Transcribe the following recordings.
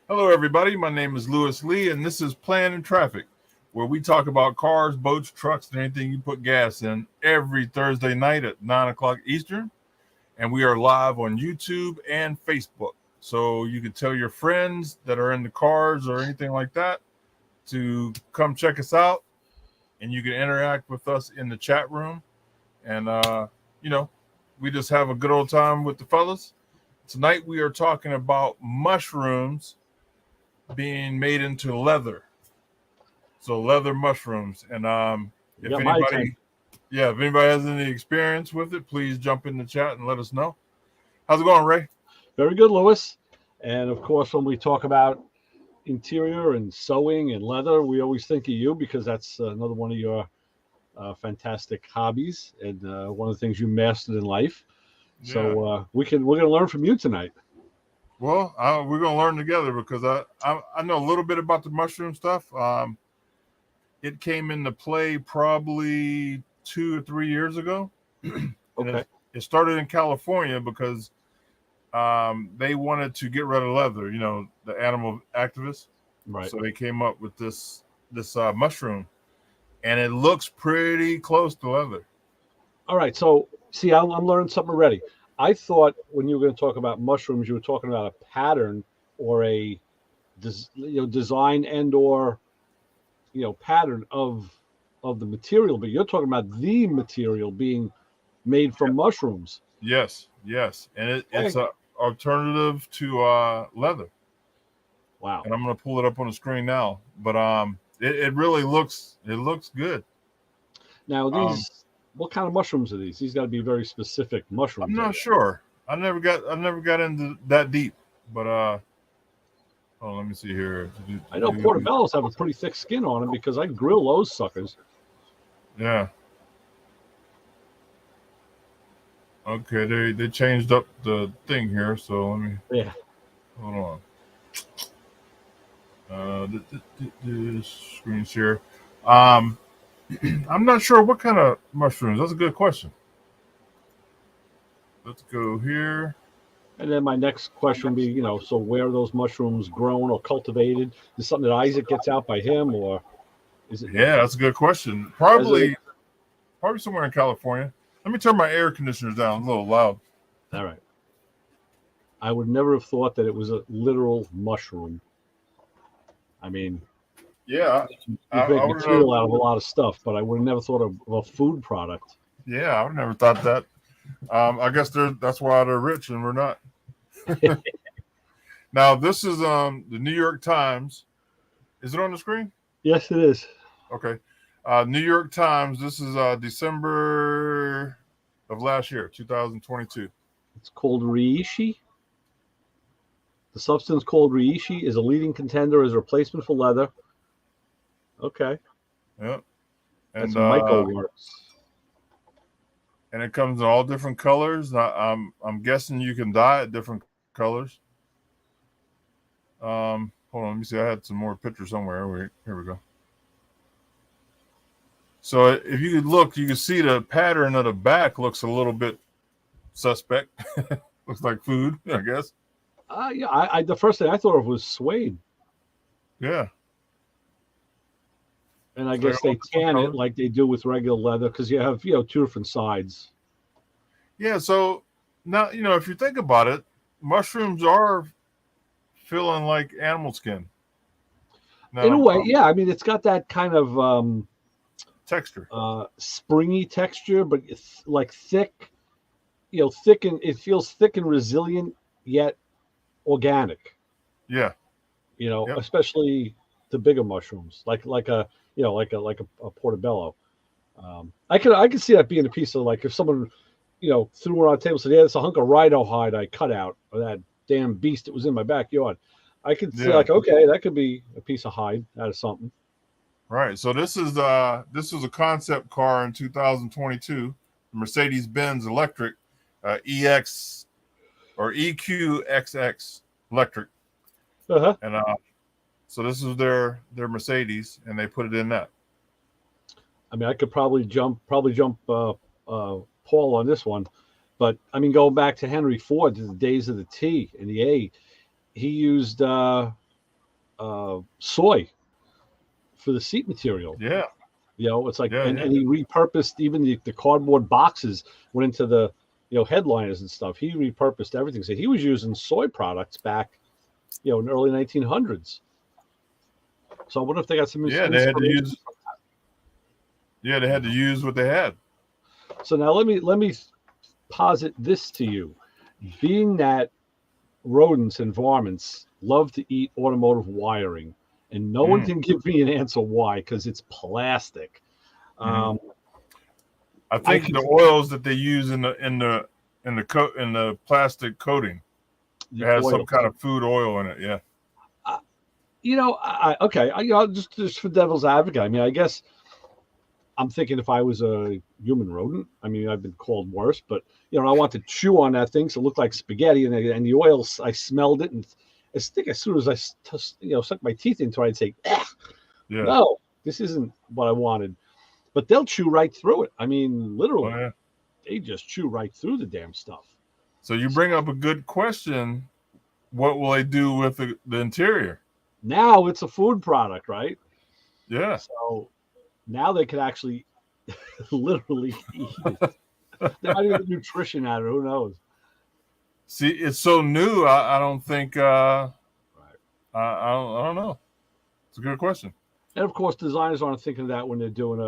Hello, everybody. My name is Lewis Lee, and this is Plan and Traffic, where we talk about cars, boats, trucks, and anything you put gas in every Thursday night at 9 o'clock Eastern. And we are live on YouTube and Facebook. So you can tell your friends that are into cars or anything like that to come check us out. And you can interact with us in the chat room. And, we just have a good old time with the fellas. Tonight we are talking about mushrooms being made into leather. So leather mushrooms. And if anybody has any experience with it, please jump in the chat and let us know. How's it going, Ray? Very good, Lewis. And of course, when we talk about interior and sewing and leather, we always think of you because that's another one of your fantastic hobbies and one of the things you mastered in life. Yeah. So we're going to learn from you tonight. Well, we're going to learn together because I know a little bit about the mushroom stuff. It came into play probably 2 or 3 years ago. Okay. It started in California because they wanted to get rid of leather, the animal activists. Right. So they came up with this mushroom, and it looks pretty close to leather. All right. So, see, I'm learning something already. I thought when you were going to talk about mushrooms, you were talking about a pattern or a design and or pattern of the material, but you're talking about the material being made from mushrooms. Yes, and it's an alternative to leather. Wow! And I'm going to pull it up on the screen now, but it really looks good. Now these. What kind of mushrooms are these? These got to be very specific mushrooms. I'm not sure. I never got into that deep, but let me see here. I know portobellos have a pretty thick skin on them because I grill those suckers. Yeah. Okay, they changed up the thing here, so let me. Hold on. The screen share. I'm not sure what kind of mushrooms. That's a good question. Let's go here. And then my next question would be, so where are those mushrooms grown or cultivated? Is something that Isaac gets out by him, or is it? Yeah, that's a good question. Probably somewhere in California. Let me turn my air conditioners down. A little loud. All right. I would never have thought that it was a literal mushroom. I mean, yeah, you make material out of a lot of stuff, but I would have never thought of a food product. Yeah, I would never thought that. I guess that's why they're rich and we're not. Now, this is the New York Times. Is it on the screen? Yes, it is. Okay. New York Times. This is December of last year, 2022. It's called reishi. The substance called reishi is a leading contender as a replacement for leather. Okay. Yep. And that's MycoWorks. And it comes in all different colors. I'm guessing you can dye it different colors. Hold on, let me see. I had some more pictures somewhere. Wait, here we go. So if you could look, you can see the pattern of the back looks a little bit suspect. Looks like food, I guess. Yeah. I the first thing I thought of was suede. Yeah. And I guess they tan it like they do with regular leather because you have, two different sides. Yeah. So now, if you think about it, mushrooms are feeling like animal skin. Now, in a way, yeah. I mean, it's got that kind of texture, springy texture, but it's like thick, thick, and it feels thick and resilient yet organic. Yeah. Yep. Especially the bigger mushrooms, like a portobello. I could see that being a piece of, like, if someone, threw it on a table and said, yeah, it's a hunk of rhino hide I cut out, or that damn beast that was in my backyard. I could see okay, that could be a piece of hide out of something. Right. So this is a concept car in 2022, Mercedes-Benz electric, EX or EQXX electric. Uh-huh. And so this is their Mercedes, and they put it in that. I mean, I could probably jump Paul on this one, but I mean, going back to Henry Ford, to the days of the T and the A, he used soy for the seat material. Yeah. It's like, Yeah, and yeah. he repurposed even the cardboard boxes went into the, headliners and stuff. He repurposed everything. So he was using soy products back, in the early 1900s. So I wonder if they got some Yeah, they had to inspiration. use. Yeah, they had to use what they had. So now let me posit this to you. Being that rodents and varmints love to eat automotive wiring, and no one can give me an answer why, because it's plastic. I think the oils that they use in the plastic coating, it has some kind of food oil in it. Yeah. Just for devil's advocate. I mean, I guess I'm thinking if I was a human rodent, I mean, I've been called worse, but I want to chew on that thing so it looked like spaghetti, and the oil, I smelled it, and I think as soon as I sucked my teeth into it, I'd say, no, this isn't what I wanted. But they'll chew right through it. I mean, literally, they just chew right through the damn stuff. So you bring up a good question. What will they do with the interior? Now it's a food product, right? Yeah. So now they could actually literally eat it. There might be nutrition out of it. Who knows? See, it's so new. I don't think. I don't know. It's a good question. And of course, designers aren't thinking of that when they're doing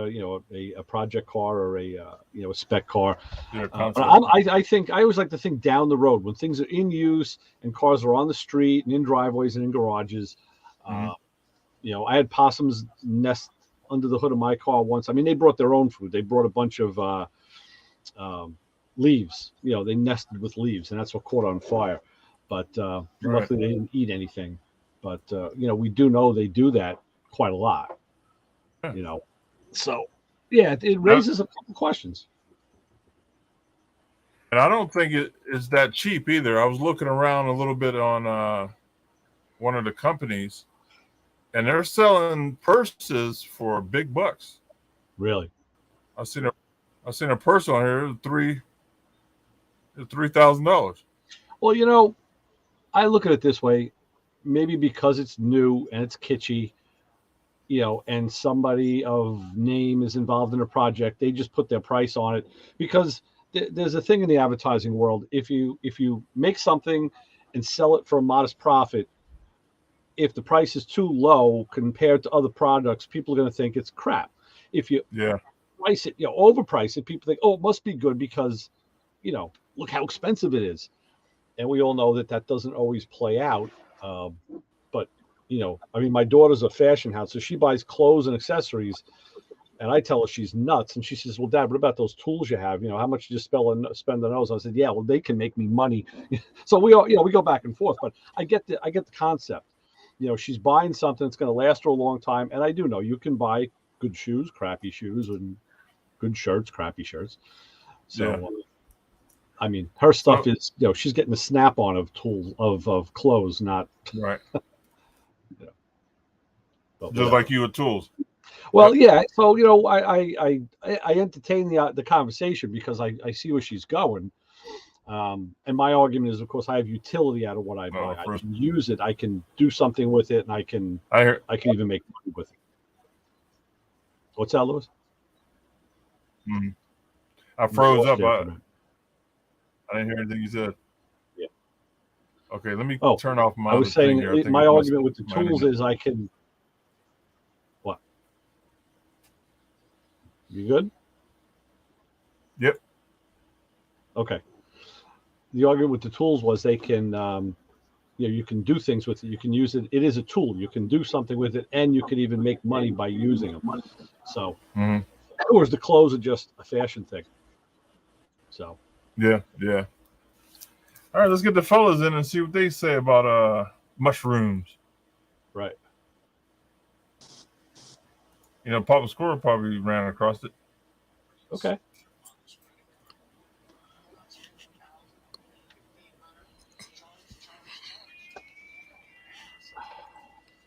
a project car or a spec car. Yeah, but I always like to think down the road when things are in use and cars are on the street and in driveways and in garages. I had possums nest under the hood of my car once. I mean, they brought their own food. They brought a bunch of leaves. They nested with leaves, and that's what caught on fire. But luckily, they didn't eat anything. But we do know they do that quite a lot. So yeah, it raises a couple questions. And I don't think it is that cheap either. I was looking around a little bit on one of the companies, and they're selling purses for big bucks. Really? I seen a purse on here, $3,000. Well, I look at it this way. Maybe because it's new and it's kitschy, and somebody of name is involved in a project, they just put their price on it because there's a thing in the advertising world. If you make something and sell it for a modest profit, if the price is too low compared to other products, people are going to think it's crap. If you price it, overprice it, people think, oh, it must be good because, look how expensive it is. And we all know that doesn't always play out. But, I mean, my daughter's a fashion house, so she buys clothes and accessories. And I tell her she's nuts. And she says, well, Dad, what about those tools you have? How much did you spend on those? I said, yeah, well, they can make me money. So we go back and forth. But I get the concept. She's buying something that's going to last her a long time. And I do know you can buy good shoes, crappy shoes, and good shirts, crappy shirts. So, I mean, her stuff is, she's getting the Snap-on of tools of clothes, not right. Just like you with tools. Well, yeah. So I entertain the conversation because I see where she's going, and my argument is, of course, I have utility out of what I buy. I can use it. I can do something with it, and I can even make money with it. What's that, Louis? Mm-hmm. I froze up. I didn't hear anything you said. Yeah. Okay, let me turn off my. I was saying my argument with the tools is I can. What? You good? Yep. Okay. The argument with the tools was they can, you can do things with it. You can use it. It is a tool. You can do something with it, and you can even make money by using them. So, whereas the clothes are just a fashion thing. So. Yeah. All right, let's get the fellas in and see what they say about mushrooms. Right. Papa Squirrel probably ran across it. Okay.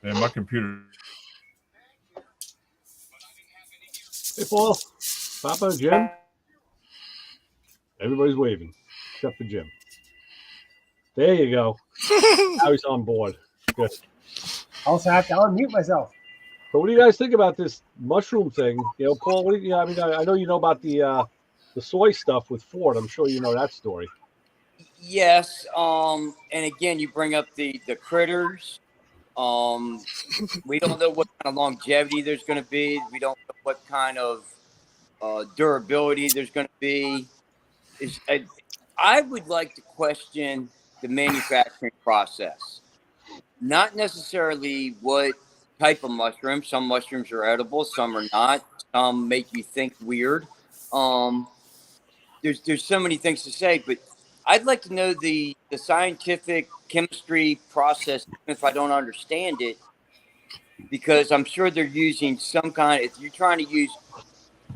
And my computer. Hey, Paul. Papa, Jim. Everybody's waving except for Jim. There you go. Now he's on board. Good. Also have to unmute myself. So, what do you guys think about this mushroom thing? You know, Paul. What do you, I mean, I know you know about the soy stuff with Ford. I'm sure you know that story. Yes. And again, you bring up the critters. We don't know what kind of longevity there's going to be. We don't know what kind of durability there's going to be. I would like to question the manufacturing process. Not necessarily what type of mushroom. Some mushrooms are edible, some are not. Some make you think weird. There's so many things to say, but I'd like to know the scientific chemistry process, even if I don't understand it, because I'm sure they're using some kind. If you're trying to use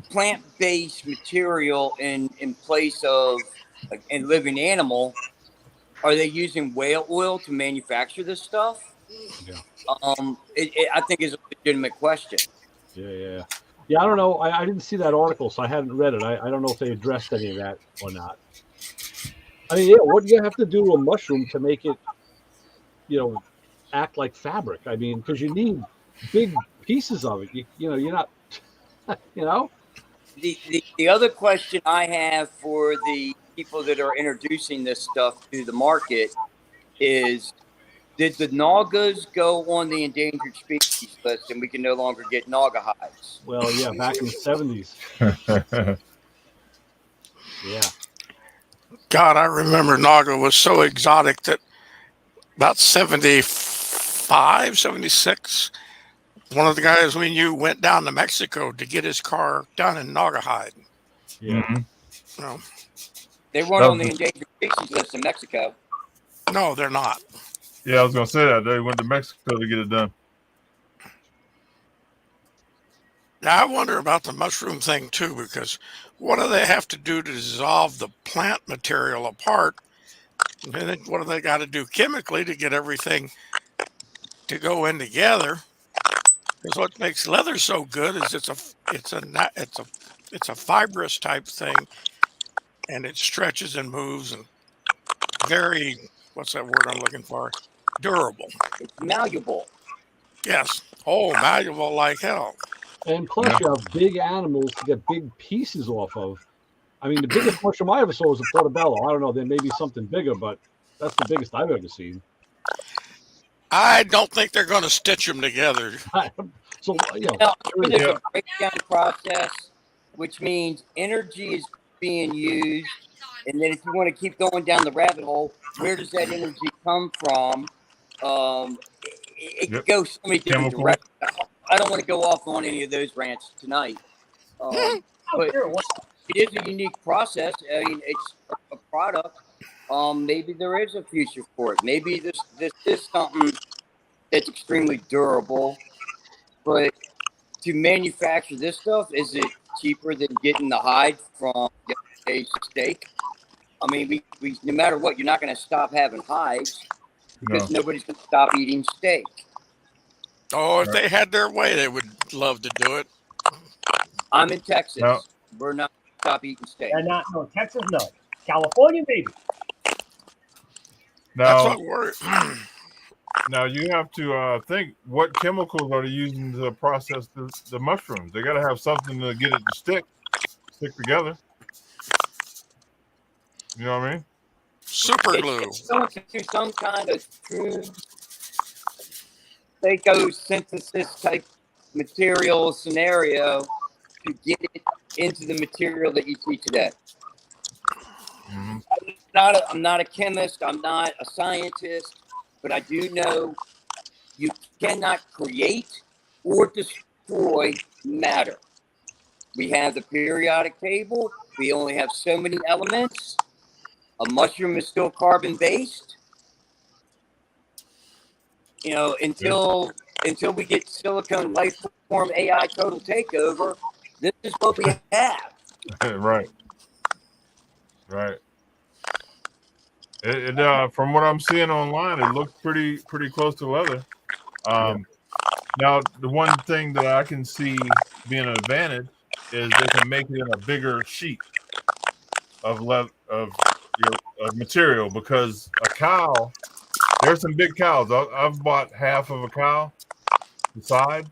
plant-based material in place of a living animal, are they using whale oil to manufacture this stuff? Yeah. I think is a legitimate question. Yeah. I don't know. I didn't see that article, so I hadn't read it. I don't know if they addressed any of that or not. I mean, yeah, what do you have to do to a mushroom to make it, act like fabric? I mean, because you need big pieces of it. You're not, The other question I have for the people that are introducing this stuff to the market is, did the Nagas go on the endangered species list and we can no longer get Naga hides? Well, yeah, back in the 70s. Yeah. God, I remember Naga was so exotic that about 75, 76, one of the guys we knew went down to Mexico to get his car done in Naugahyde. Yeah. No. They weren't on the endangered species list in Mexico. No, they're not. Yeah, I was going to say that. They went to Mexico to get it done. Now, I wonder about the mushroom thing, too, because what do they have to do to dissolve the plant material apart? And then what do they got to do chemically to get everything to go in together? Because what makes leather so good is it's a fibrous type thing, and it stretches and moves and very, what's that word I'm looking for? Durable. It's malleable. Yes. Oh, malleable like hell. And plus, you have big animals to get big pieces off of. I mean, the biggest mushroom I ever saw was a portobello. I don't know. There may be something bigger, but that's the biggest I've ever seen. I don't think they're going to stitch them together. So, there's a breakdown process, which means energy is being used. And then if you want to keep going down the rabbit hole, where does that energy come from? It could go so many different directions. I don't want to go off on any of those rants tonight. But it is a unique process. I mean, it's a product. Maybe there is a future for it. Maybe this is something that's extremely durable. But to manufacture this stuff, is it cheaper than getting the hide from a steak? I mean, we no matter what, you're not going to stop having hides because nobody's going to stop eating steak. Oh, if they had their way, they would love to do it. I'm in Texas. No. We're not going to stop eating steak. No, Texas, no. California, maybe. That's what we're... Now you have to think, what chemicals are they using to process the mushrooms? They got to have something to get it to stick together. You know what I mean? Super glue. It's going to do some kind of true photosynthesis type material scenario to get it into the material that you see today. Mm-hmm. I'm not a chemist. I'm not a scientist. But I do know you cannot create or destroy matter. We have the periodic table. We only have so many elements. A mushroom is still carbon-based. You know, until we get silicone life form AI total takeover, this is what we have. Right. It from what I'm seeing online, it looks pretty close to leather. Now, the one thing that I can see being an advantage is they can make it in a bigger sheet. of material, because a cow, there's some big cows. I've bought half of a cow, the side,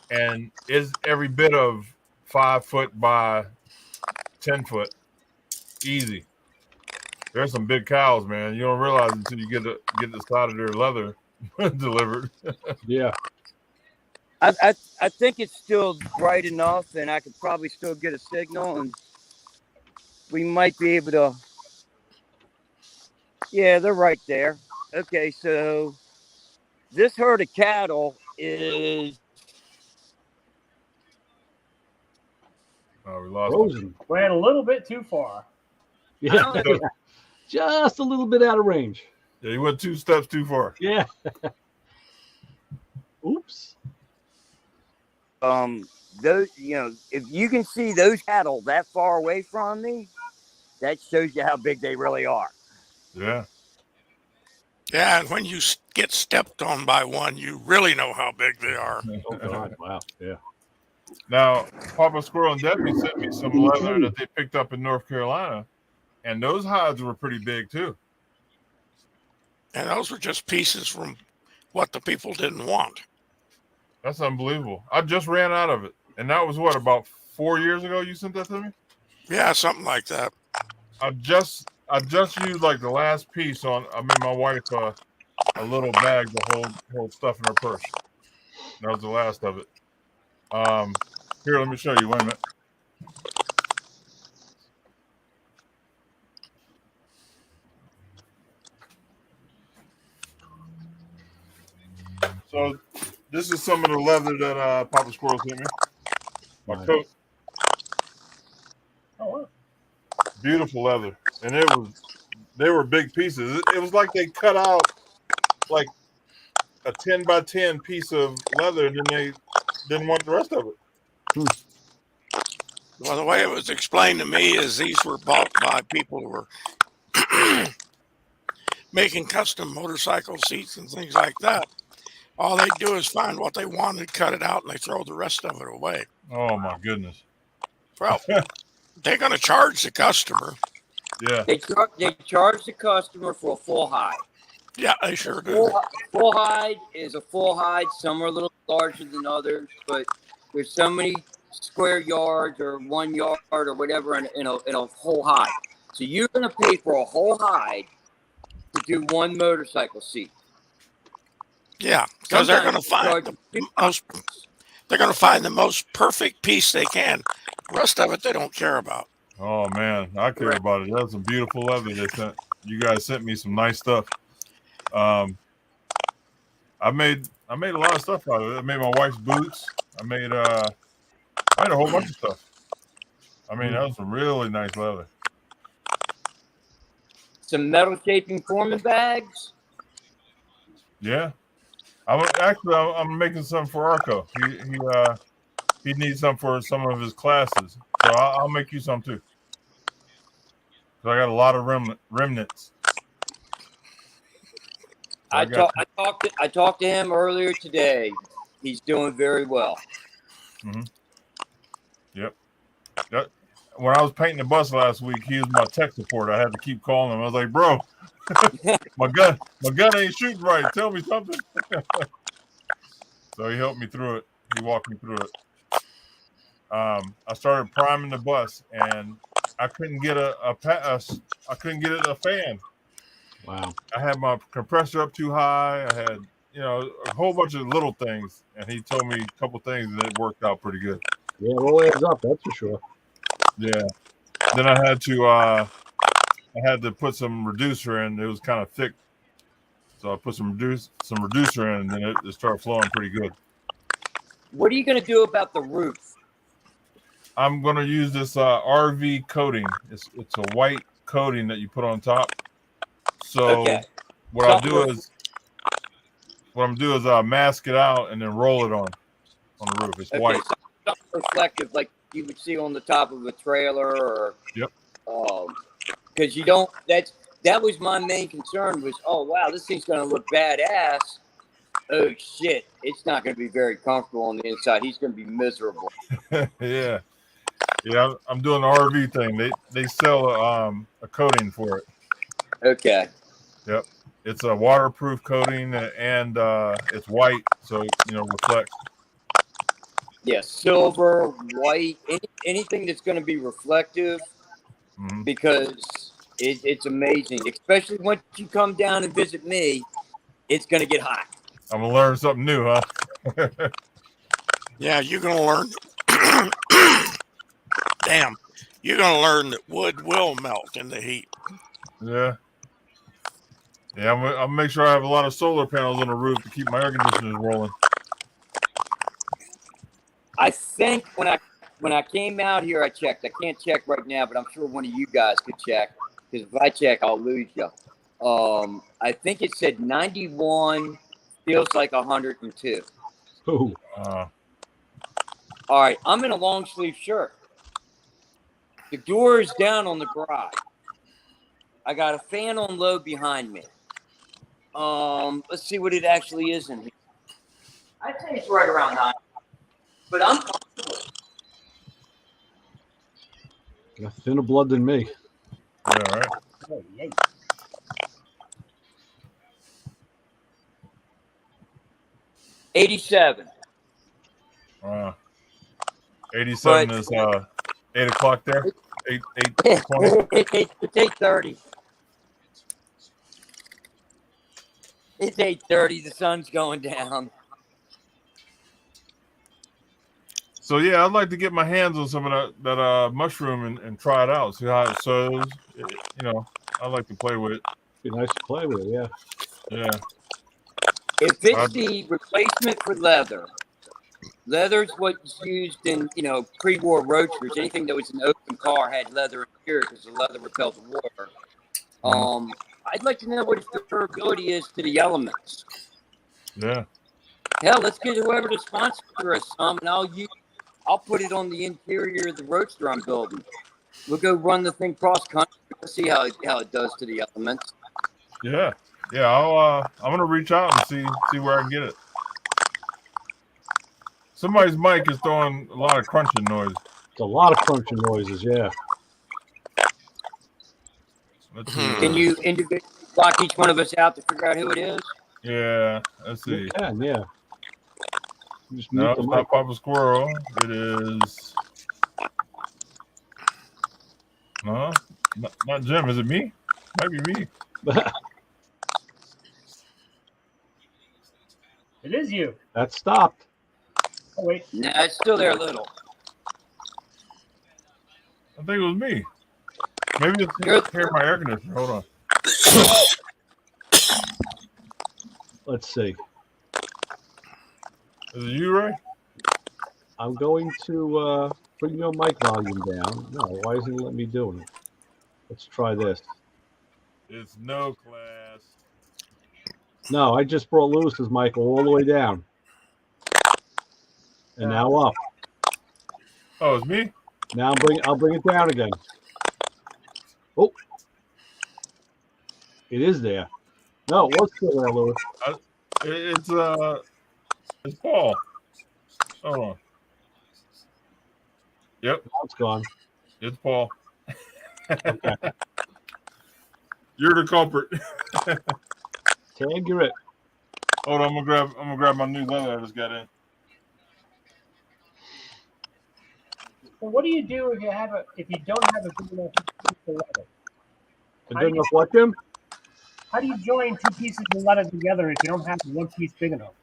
and is every bit of 5 foot by 10 foot, easy. There's some big cows, man. You don't realize until you get the side of their leather delivered. Yeah. I think it's still bright enough, and I could probably still get a signal, and we might be able to. Yeah, they're right there. Okay, so this herd of cattle is. Oh, we lost Frozen. Ran a little bit too far. Yeah. him. Just a little bit out of range. Yeah, you went 2 steps too far. Yeah. Oops. Those, if you can see those cattle that far away from me, that shows you how big they really are. Yeah. Yeah, and when you get stepped on by one, you really know how big they are. Oh God. Wow. Yeah. Now, Papa Squirrel and Debbie sent me some leather that they picked up in North Carolina, and those hides were pretty big too. And those were just pieces from what the people didn't want. That's unbelievable. I just ran out of it, and that was what, about 4 years ago. You sent that to me. Yeah, something like that. I just used like the last piece on. I made my wife a little bag to hold stuff in her purse. That was the last of it. Here, let me show you. Wait a minute. So this is some of the leather that Papa Squirrel sent me. My coat. Oh, wow. Beautiful leather, and they were big pieces. It was like they cut out like a 10 by 10 piece of leather, and then they didn't want the rest of it. Well, the way it was explained to me is these were bought by people who were making custom motorcycle seats and things like that. All they do is find what they wanted, cut it out, and they throw the rest of it away. Oh my goodness! Well, they're going to charge the customer. Yeah, They charge the customer for a full hide. Yeah, they sure do. Full hide is a full hide. Some are a little larger than others, but there's so many square yards or 1 yard or whatever in a whole hide. So you're going to pay for a whole hide to do one motorcycle seat. Yeah, because they're going to Sometimes find the most. They're going to find the most perfect piece they can. The rest of it, they don't care about. Oh man, I care about it. That's some beautiful leather they sent. You guys sent me some nice stuff. I made a lot of stuff out of it. I made my wife's boots. I made a whole bunch of stuff. I mean, that was some really nice leather. Some metal shaping Foreman bags. Yeah, I'm making some for Arco. He needs some for some of his classes, so I'll make you some too. So I got a lot of remnants. So I talked to him earlier today. He's doing very well. Mm-hmm. Yep. When I was painting the bus last week, he was my tech support. I had to keep calling him. I was like, "Bro, my gun ain't shooting right. Tell me something." So he helped me through it. He walked me through it. I started priming the bus, and I couldn't get a fan. Wow. I had my compressor up too high. I had, a whole bunch of little things, and he told me a couple things, and it worked out pretty good. Yeah, it all adds up, that's for sure. Yeah. Then I had to put some reducer in. It was kind of thick, so I put some reducer in, and then it started flowing pretty good. What are you going to do about the roof? I'm going to use this RV coating. It's a white coating that you put on top. So what I'm gonna do is mask it out and then roll it on the roof. It's white. Something reflective, like you would see on the top of a trailer, or because you don't. That was my main concern. Was, oh wow, this thing's gonna look badass. Oh shit, it's not gonna be very comfortable on the inside. He's gonna be miserable. Yeah. Yeah, I'm doing the RV thing. They sell a coating for it. Okay. Yep, it's a waterproof coating and it's white, so reflects. Yeah, silver, white, anything that's going to be reflective, Mm-hmm. because it's amazing. Especially once you come down and visit me, it's going to get hot. I'm gonna learn something new, huh? Yeah, you're gonna learn. Damn, you're gonna learn that wood will melt in the heat. Yeah. Yeah, I'm gonna make sure I have a lot of solar panels on the roof to keep my air conditioners rolling. I think when I came out here, I checked. I can't check right now, but I'm sure one of you guys could check, because if I check, I'll lose you. I think it said 91, feels like 102. Ooh. All right, I'm in a long sleeve shirt. The door is down on the garage. I got a fan on low behind me. Let's see what it actually is in here. I'd say it's right around 9, but I'm Got thinner blood than me. Yeah, right. Oh, yay. 87. 87 But- is 8 o'clock there. 8:20. It's 8:30. It's 8:30. The sun's going down. So yeah, I'd like to get my hands on some of that mushroom and try it out, see how it sews. I like to play with it. Be nice to play with, yeah. Yeah. If it's the replacement for leather, leather's what's used in pre-war roadsters. Anything that was an open car had leather interior because the leather repels water. I'd like to know what its durability is to the elements. Yeah. Hell, let's get whoever to sponsor us some, and I'll put it on the interior of the roadster I'm building. We'll go run the thing cross country. We'll see how it does to the elements. Yeah. Yeah. I'm gonna reach out and see where I can get it. Somebody's mic is throwing a lot of crunching noise. It's a lot of crunching noises, yeah. Let's see. Can you individually block each one of us out to figure out who it is? Yeah. Let's see. You can, yeah. You just No, mute the it's mic. not Papa Squirrel. It is. No, not Jim. Is it me? Might be me. It is you. That stopped. Oh, wait. Nah, it's still there a little. I think it was me. Maybe it's here my air conditioner. Hold on. Let's see. Is it you, Ray? I'm going to bring your mic volume down. No, why isn't it letting me do it? Let's try this. It's no class. No, I just brought Lewis's mic all the way down. And now up. Oh, it's me? Now I'll bring it down again. Oh. It is there. No, it was still there, Lewis. It's Paul. Hold on. Yep, Now it's gone. it's Paul. Okay. You're the culprit. Tag, you're it. Hold on, I'm gonna grab my new leather I just got in. So what do you do if you don't have a good enough piece of leather? A good enough what, Jim? How do you join two pieces of leather together if you don't have one piece big enough?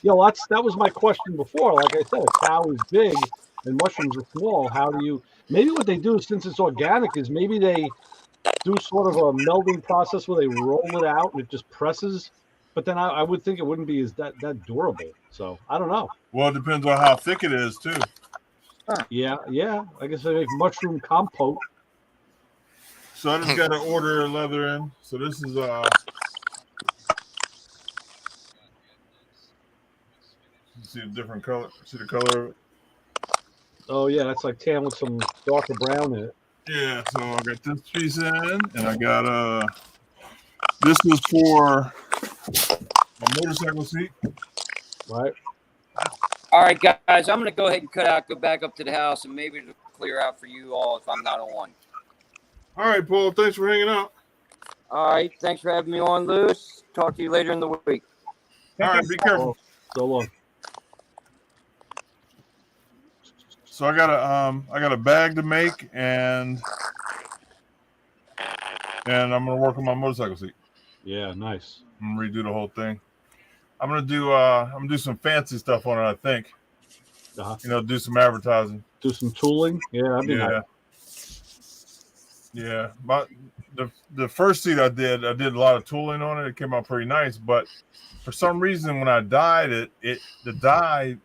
Yo, that was my question before. Like I said, a cow is big and mushrooms are small. How do you? Maybe what they do, since it's organic, is maybe they do sort of a melding process where they roll it out and it just presses. But then I would think it wouldn't be as that durable. So I don't know. Well, it depends on how thick it is too. Yeah. I guess they make mushroom compote. So I just gotta order leather in. So this is see the different color. See the color of it? Oh yeah, that's like tan with some darker brown in it. Yeah, so I got this piece in, and I got this was for my motorcycle seat. Right. All right, guys, I'm going to go ahead and cut out, go back up to the house, and maybe to clear out for you all if I'm not on. All right, Paul. Thanks for hanging out. All right. Thanks for having me on, Lewis. Talk to you later in the week. All right, be careful. So long. So I got a bag to make, and I'm gonna work on my motorcycle seat. Yeah, nice. I'm gonna redo the whole thing. I'm gonna do some fancy stuff on it. I think. Uh-huh. Do some advertising. Do some tooling. Yeah, that'd be nice. Yeah. But the first seat I did a lot of tooling on it. It came out pretty nice, but for some reason when I dyed it, the dye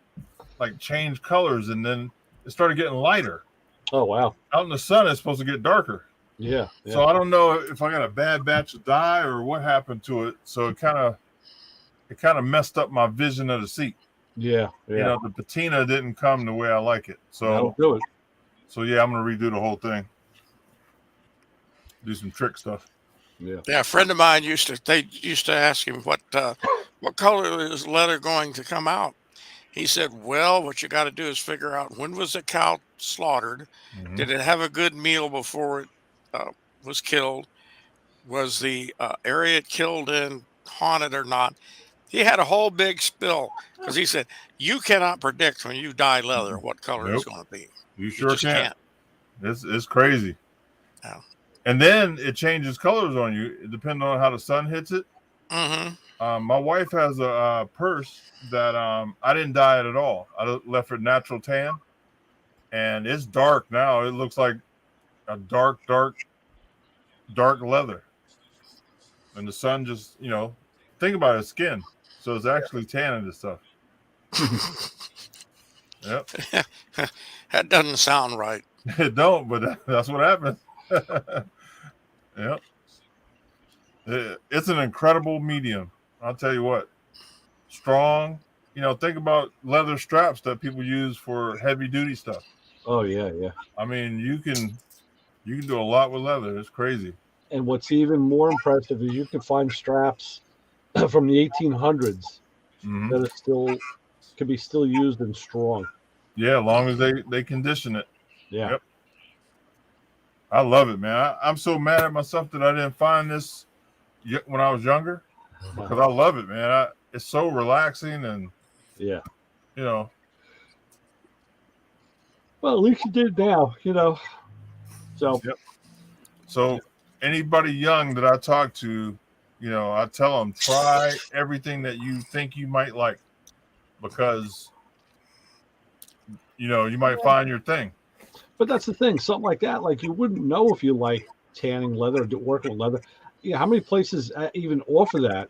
like changed colors, and then it started getting lighter. Oh wow! Out in the sun, it's supposed to get darker. Yeah. So I don't know if I got a bad batch of dye or what happened to it. So it kind of messed up my vision of the seat. Yeah. The patina didn't come the way I like it. So that'll do it. So yeah, I'm gonna redo the whole thing. Do some trick stuff. Yeah. Yeah, a friend of mine used to ask him what color is leather going to come out. He said, well, what you got to do is figure out when was the cow slaughtered? Mm-hmm. Did it have a good meal before it was killed? Was the area it killed in haunted or not? He had a whole big spill because he said, you cannot predict when you dye leather what color it's going to be. You sure just can't. It's crazy. Yeah. And then it changes colors on you depending on how the sun hits it. Mm-hmm. My wife has a purse that I didn't dye it at all. I left it natural tan, and it's dark now. It looks like a dark leather. And the sun just, think about its skin. So it's actually tanning this stuff. Yep. That doesn't sound right. It don't, but that's what happens. Yep. It's an incredible medium. I'll tell you what. Strong. Think about leather straps that people use for heavy duty stuff. Oh yeah. I mean, you can do a lot with leather. It's crazy. And what's even more impressive is you can find straps from the 1800s that are can be still used and strong. Yeah, as long as they condition it. Yeah. Yep. I love it, man. I'm so mad at myself that I didn't find this when I was younger because I love it, man. It's so relaxing and yeah. Well, at least you did now, So. Yep. So anybody young that I talk to, I tell them try everything that you think you might like because you might find your thing. But that's the thing, something like that, like you wouldn't know if you like tanning leather or working with leather. Yeah, how many places even offer that?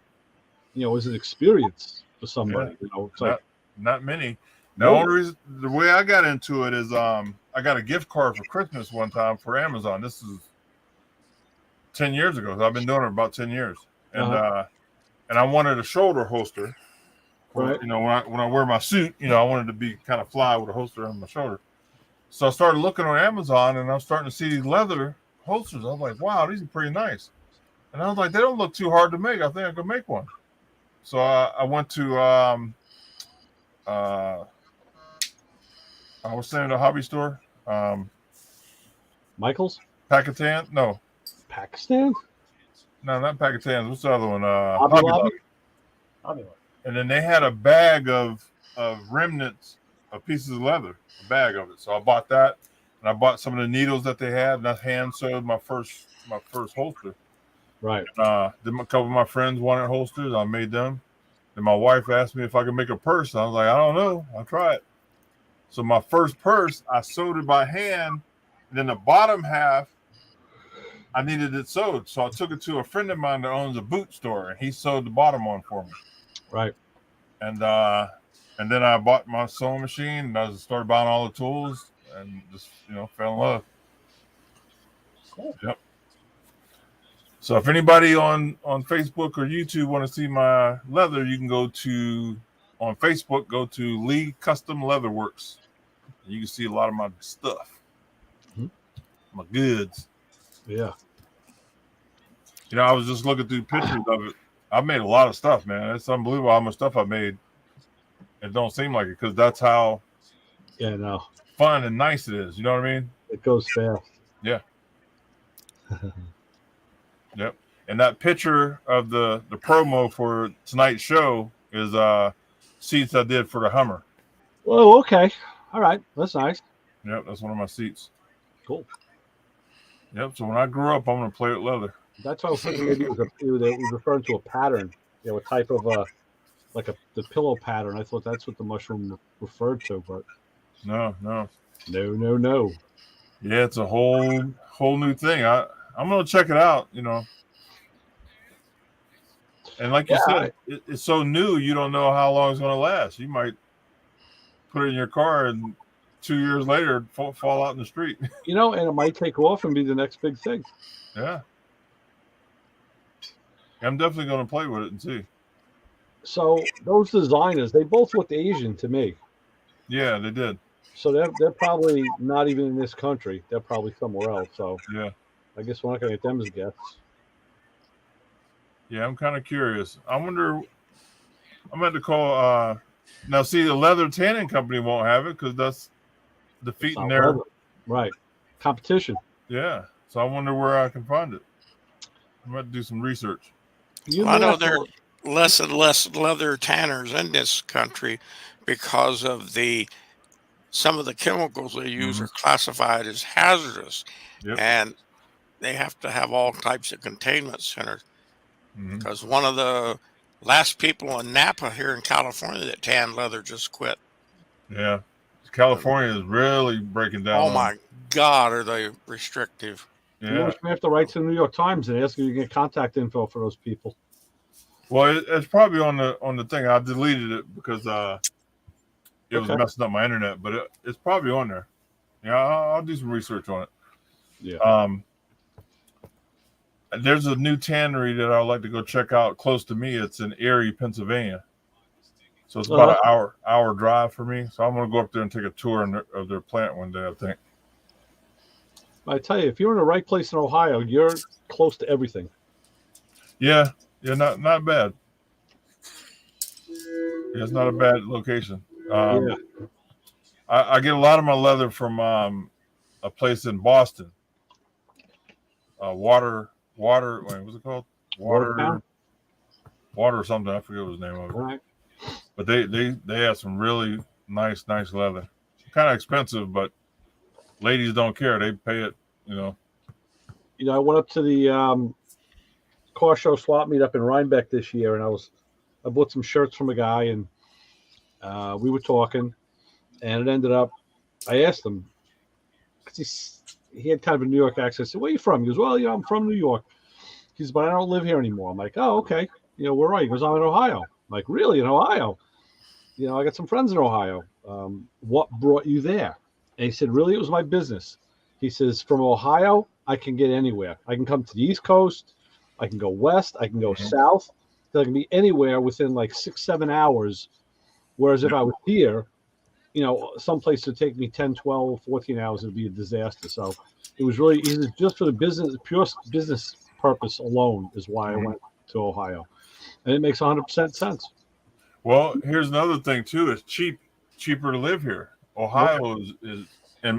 Is an experience for somebody. Yeah. It's like not many. The only reason, the way I got into it is I got a gift card for Christmas one time for Amazon. This is 10 years ago. So I've been doing it about 10 years, and I wanted a shoulder holster. Right. When I wear my suit, I wanted to be kind of fly with a holster on my shoulder. So I started looking on Amazon, and I'm starting to see these leather holsters. I was like, wow, these are pretty nice. And I was like, they don't look too hard to make. I think I could make one. So I went to I was saying the hobby store. Michael's? Pakistan? No. Pakistan? No, not Pakistan. What's the other one? Hobby Lobby? And then they had a bag of remnants of pieces of leather, a bag of it. So I bought that, and I bought some of the needles that they had, and I hand sewed my first holster. Right. Then a couple of my friends wanted holsters. I made them. Then my wife asked me if I could make a purse. I was like, I don't know. I'll try it. So my first purse, I sewed it by hand. And then the bottom half, I needed it sewed. So I took it to a friend of mine that owns a boot store, and he sewed the bottom on for me. Right. And then I bought my sewing machine, and I started buying all the tools, and just fell in love. Cool. Yep. So if anybody on Facebook or YouTube want to see my leather, you can go to Lee Custom Leather Works. You can see a lot of my stuff, my goods. Yeah. I was just looking through pictures of it. I've made a lot of stuff, man. It's unbelievable how much stuff I made. It don't seem like it because that's how Yeah, no. fun and nice it is. You know what I mean? It goes fast. Yeah. Yep. And that picture of the promo for tonight's show is seats I did for the Hummer. Oh, okay. All right. That's nice. Yep, that's one of my seats. Cool. Yep. So when I grow up, I'm gonna play with leather. That's why I was thinking maybe it was referring to a pattern, a type of like the pillow pattern. I thought that's what the mushroom referred to, but No. no. Yeah, it's a whole new thing. I'm gonna check it out. And like you said, it's so new, you don't know how long it's gonna last. You might put it in your car and 2 years later fall out in the street. And it might take off and be the next big thing. Yeah. I'm definitely going to play with it and see. So those designers, they both looked Asian to me. Yeah, they did. So they're probably not even in this country. They're probably somewhere else. So yeah, I guess we're not going to get them as guests. Yeah, I'm kind of curious. I wonder. I'm going to call. Now, see, the leather tanning company won't have it because that's defeating their right competition. Yeah, so I wonder where I can find it. I'm going to do some research. I know there are less and less leather tanners in this country because of some of the chemicals they use are classified as hazardous, and they have to have all types of containment centers. Because one of the last people in Napa here in California that tanned leather just quit. Yeah, California is really breaking down. Oh my God, are they restrictive? Yeah, we have to write to the New York Times and ask you to get contact info for those people. Well, it's probably on the thing. I deleted it because it was messing up my internet, but it's probably on there. Yeah, I'll do some research on it. Yeah. There's a new tannery that I'd like to go check out close to me. It's in Erie, Pennsylvania. So it's about an hour drive for me. So I'm going to go up there and take a tour of their plant one day, I think. I tell you, if you're in the right place in Ohio, you're close to everything. Yeah, not bad. Yeah, it's not a bad location. I get a lot of my leather from a place in Boston. Water. Wait, what's it called? Water or something. I forget what the name of it. Right. But they have some really nice leather. Kind of expensive, but ladies don't care. They pay it. I went up to the car show swap meet up in Rhinebeck this year, and I bought some shirts from a guy, and we were talking, and it ended up. I asked him because he had kind of a New York accent. I said, "Where are you from?" He goes, "Well, I'm from New York." He says, "But I don't live here anymore." I'm like, "Oh, okay. Where are you?" He goes, "I'm in Ohio." I'm like, "Really? In Ohio?" I got some friends in Ohio. What brought you there? And he said, "Really, it was my business." He says, "From Ohio, I can get anywhere. I can come to the East Coast. I can go west. I can go south. I can be anywhere within like 6-7 hours. Whereas if I was here, someplace to take me 10, 12, 14 hours, it would be a disaster." So it was really easy just for the pure business purpose alone is why I went to Ohio. And it makes 100% sense. Well, here's another thing too. It's cheaper to live here. Ohio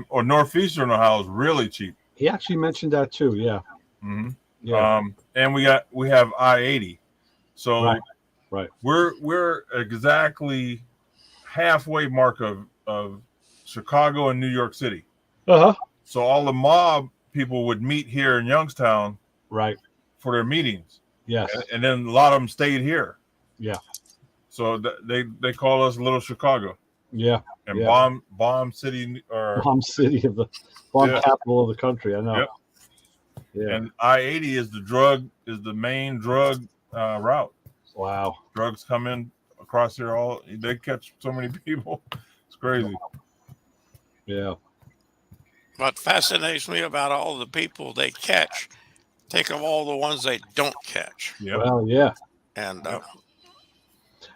or northeastern Ohio is really cheap. He actually mentioned that too. Yeah. Mm-hmm. Yeah. And we have I-80. So right. We're exactly halfway mark of Chicago and New York City. So all the mob people would meet here in Youngstown, right, for their meetings. Yes, and then a lot of them stayed here. Yeah. So they call us Little Chicago. Yeah. And bomb city or bomb city of the capital of the country. I know. Yep. Yeah. And I-80 is the main drug route. Wow. Drugs come in across here. They catch so many people. It's crazy. Yeah. What fascinates me about all the people they catch, think of all the ones they don't catch. Yeah. Well, yeah. And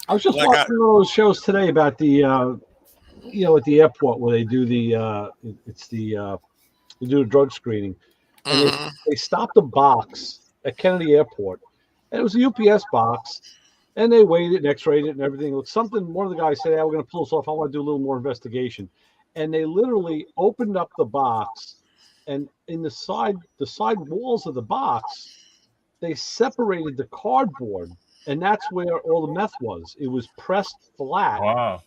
I was just watching one of those shows today about the at the airport where they do the they do a drug screening, and they stopped a box at Kennedy Airport, and it was a UPS box, and they weighed it and X-rayed it and everything. One of the guys said, "We're going to pull this off. I want to do a little more investigation," and they literally opened up the box and in the side walls of the box, they separated the cardboard, and that's where all the meth was. It was pressed flat Wow.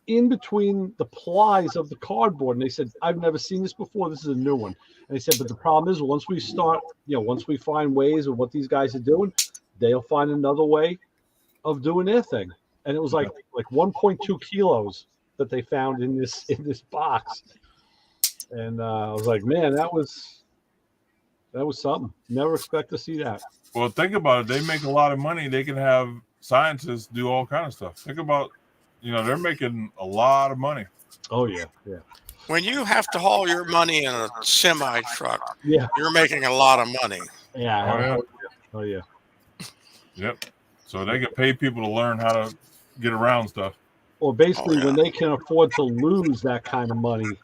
in between the plies of the cardboard. And they said, I've never seen this before. This is a new one. And they said, but the problem is once we start, once we find ways of what these guys are doing, they'll find another way of doing their thing. And it was like 1.2 kilos that they found in this box. And I was like, man, that was something. Never expect to see that. Well, think about it. They make a lot of money. They can have scientists do all kind of stuff. Think about, they're making a lot of money. Oh yeah, yeah. When you have to haul your money in a semi truck, Yeah, you're making a lot of money. yeah. Oh yeah. Yep. So they can pay people to learn how to get around stuff. Well, basically, when they can afford to lose that kind of money,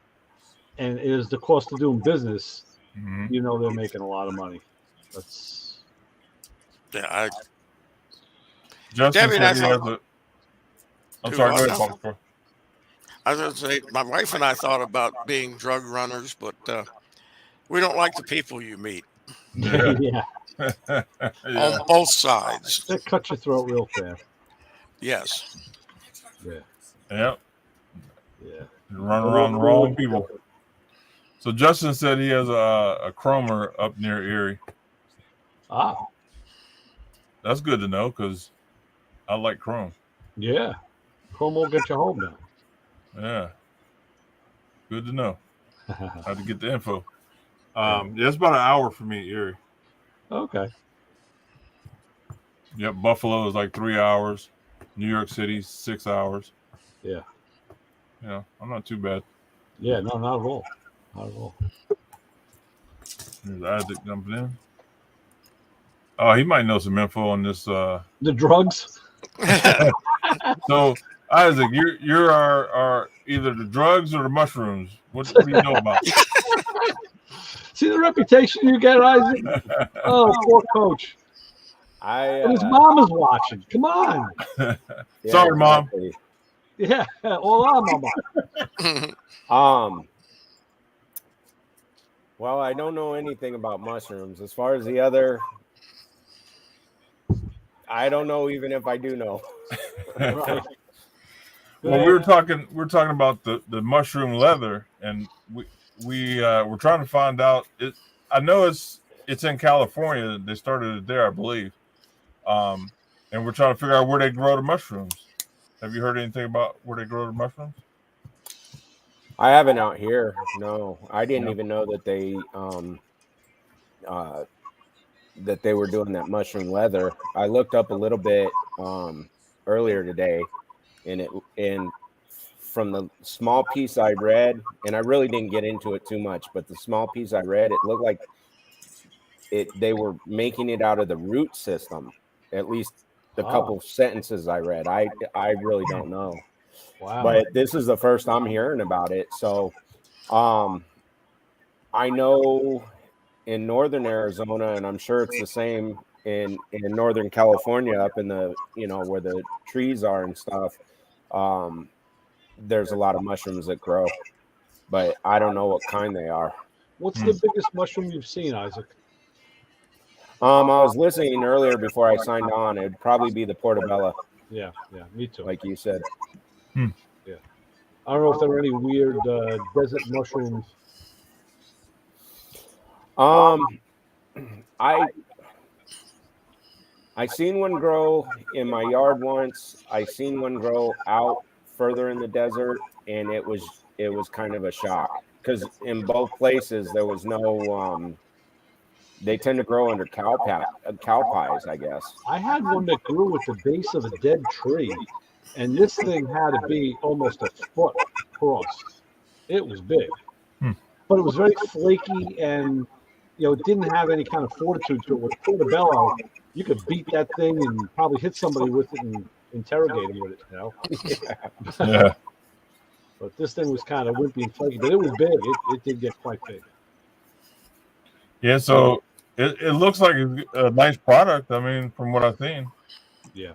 and it is the cost of doing business, they're making a lot of money. That's Justin Debbie and I said he thought. has I'm sorry, go ahead, Paul. I was going to say, my wife and I thought about being drug runners, but we don't like the people you meet yeah. on both sides. That cuts your throat real fast. Yes. Yeah. Yep. Yeah. You run around the wrong people. So Justin said he has a chromer up near Erie. Ah. That's good to know because I like chrome. Yeah. Chrome will get you home now. Yeah. Good to know. I have to get the info. Yeah, it's about an hour for me, Erie. Okay. Yep, Buffalo is like 3 hours. New York City, 6 hours. Yeah. I'm not too bad. Yeah, no, not at all. Not at all. There's Isaac jumping in. Oh, he might know some info on this. The drugs? So, Isaac, you're our either the drugs or the mushrooms. What do you know about? See the reputation you get, Isaac? Oh, poor coach. And his mom is watching. Come on. Sorry, Mom. Yeah, hola, mama. Well, I don't know anything about mushrooms. As far as the other, I don't know even if I do know. Right. Well, we're talking about the mushroom leather, and we're trying to find out. I know it's in California. They started it there, I believe. And we're trying to figure out where they grow the mushrooms. Have you heard anything about where they grow the mushrooms? I haven't out here. No, I didn't even know that they were doing that mushroom leather. I looked up a little bit earlier today, and from the small piece I read, and I really didn't get into it too much, but the small piece I read, it looked like they were making it out of the root system. At least the couple sentences I read. I really don't know. Wow. But this is the first I'm hearing about it. So I know in northern Arizona, and I'm sure it's the same in northern California, up in the where the trees are and stuff. There's a lot of mushrooms that grow, but I don't know what kind they are. What's the biggest mushroom you've seen, Isaac? I was listening earlier before I signed on. It'd probably be the portobello. Yeah, me too. Like you said. Yeah. I don't know if there are any weird desert mushrooms. I seen one grow in my yard once. I seen one grow out further in the desert, and it was kind of a shock because in both places there was no. They tend to grow under cow pies, I guess. I had one that grew at the base of a dead tree, and this thing had to be almost a foot across. It was big, but it was very flaky, and it didn't have any kind of fortitude to it. With portobello, you could beat that thing and probably hit somebody with it and interrogate him with it. Yeah. But this thing was kind of wimpy and flaky, but it was big. It did get quite big. Yeah, so it looks like a nice product. I mean, from what I've seen. Yeah.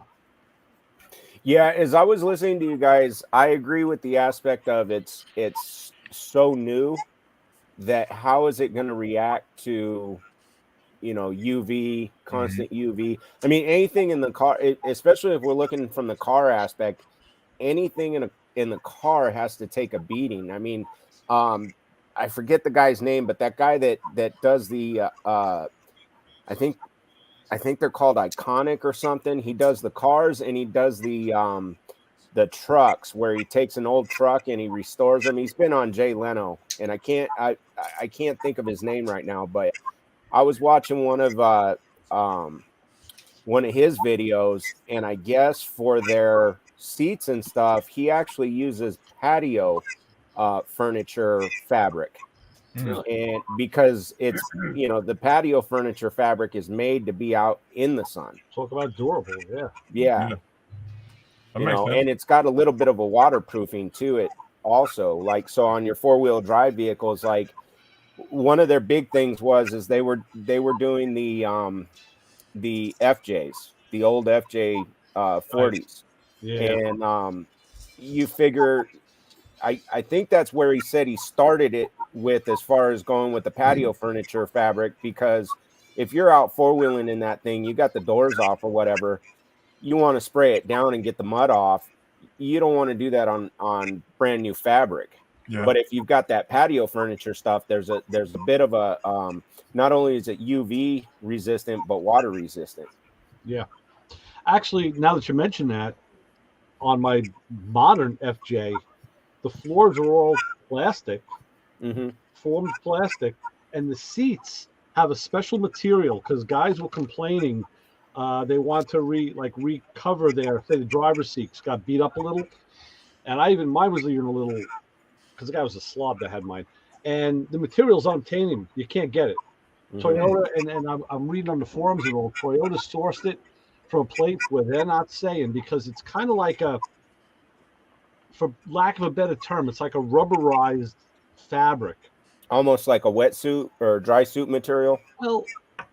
Yeah, as I was listening to you guys, I agree with the aspect of it's so new that how is it going to react to, UV, constant UV? I mean, anything in the car, especially if we're looking from the car aspect, anything in the car has to take a beating. I mean, I forget the guy's name, but that guy that does the I think they're called Iconic or something. He does the cars and he does the trucks, where he takes an old truck and he restores them. He's been on Jay Leno, and I can't think of his name right now, but I was watching one of his videos, and I guess for their seats and stuff, he actually uses patio furniture fabric. And because it's, the patio furniture fabric is made to be out in the sun. Talk about durable. Yeah. Sense. And it's got a little bit of a waterproofing to it also. Like, so on your 4-wheel drive vehicles, like one of their big things is they were doing the FJs, the old FJ 40s. Yeah. And you figure, I think that's where he said he started it with, as far as going with the patio furniture fabric, because if you're out 4-wheeling in that thing, you got the doors off or whatever, you want to spray it down and get the mud off. You don't want to do that on brand new fabric. Yeah. But if you've got that patio furniture stuff, there's a bit of a not only is it UV resistant, but water resistant. Yeah. Actually, now that you mention that, on my modern FJ, the floors are all plastic, formed plastic, and the seats have a special material, because guys were complaining they want to recover their, say, the driver's seats got beat up a little, and mine was even a little, because the guy was a slob that had mine, and the material's unobtainium. You can't get it. Toyota, and I'm reading on the forums and all, Toyota sourced it from a place where they're not saying, because it's kind of like for lack of a better term, it's like a rubberized fabric. Almost like a wetsuit or dry suit material. Well,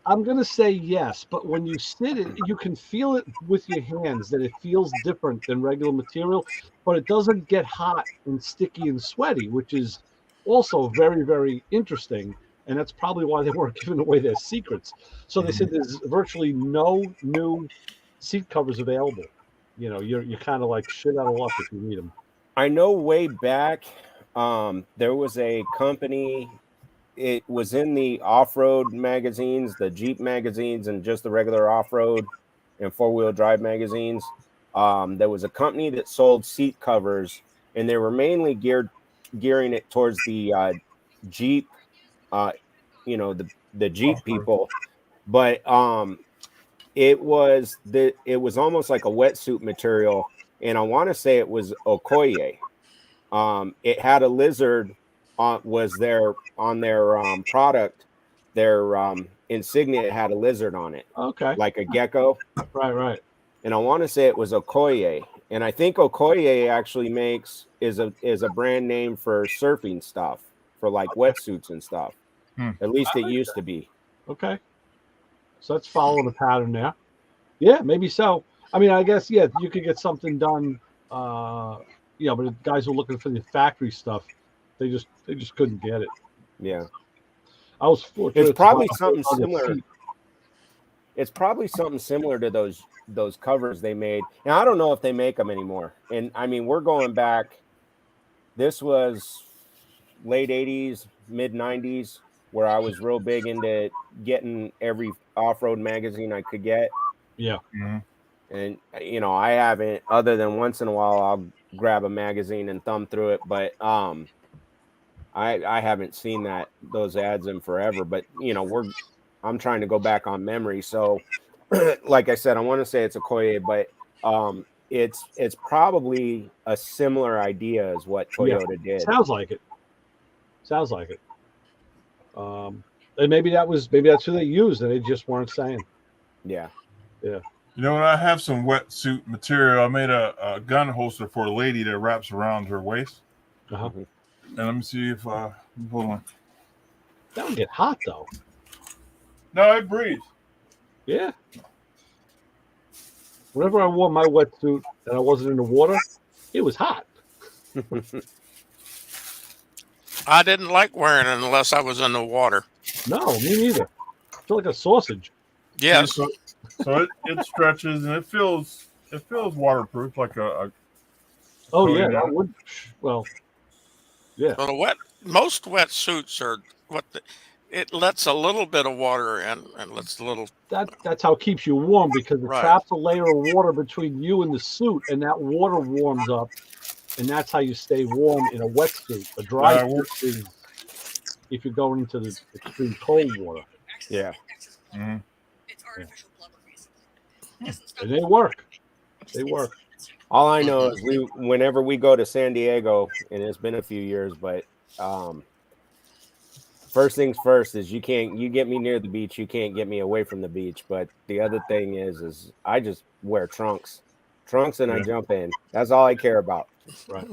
I'm going to say yes, but when you sit it, you can feel it with your hands, that it feels different than regular material, but it doesn't get hot and sticky and sweaty, which is also very, very interesting. And that's probably why they weren't giving away their secrets. So they said there's virtually no new seat covers available. You're kind of like shit out of luck if you need them. I know way back, there was a company, it was in the off-road magazines, the Jeep magazines, and just the regular off-road and 4-wheel drive magazines. There was a company that sold seat covers, and they were mainly gearing it towards the Jeep, the Jeep people. But it was almost like a wetsuit material, and I want to say it was Okoye. It had a lizard on their product. Their insignia had a lizard on it. Okay. Like a gecko. Right. And I want to say it was Okoye. And I think Okoye actually is a brand name for surfing stuff, for like wetsuits and stuff. At least it used to be. Okay. So that's following the pattern there. Yeah, maybe so. I mean, I guess, yeah, you could get something done. But the guys were looking for the factory stuff. They just couldn't get it. Yeah. I was fortunate. It's probably something similar. It's probably something similar to those covers they made. Now, I don't know if they make them anymore. And I mean, we're going back. This was late 80s, mid 90s, where I was real big into getting every off-road magazine I could get. Yeah. And, I haven't, other than once in a while, I'll grab a magazine and thumb through it. But I haven't seen those ads in forever. But, I'm trying to go back on memory. So, like I said, I want to say it's Okoye, but it's probably a similar idea as what Toyota did. Sounds like it. And maybe that's who they used, and they just weren't saying. Yeah. I have some wetsuit material. I made a gun holster for a lady that wraps around her waist. And let me see if hold on. That would get hot though. No, it breathes. Yeah. Whenever I wore my wetsuit and I wasn't in the water, it was hot. I didn't like wearing it unless I was in the water. No, me neither. I feel like a sausage. Yes. So it stretches and it feels waterproof like a Oh coating yeah, on that it. would. Well, yeah. Well, most wetsuits are it lets a little bit of water in and lets a little. That's how it keeps you warm because it Right. traps a layer of water between you and the suit, and that water warms up, and that's how you stay warm in a wetsuit. A dry Yeah, suit is if you're going into the extreme cold water. Yeah. Mhm. And they work. They work. All I know is whenever we go to San Diego, and it's been a few years, but first things first is you get me near the beach, you can't get me away from the beach. But the other thing is I just wear trunks and I Yeah. jump in. That's all I care about. Right.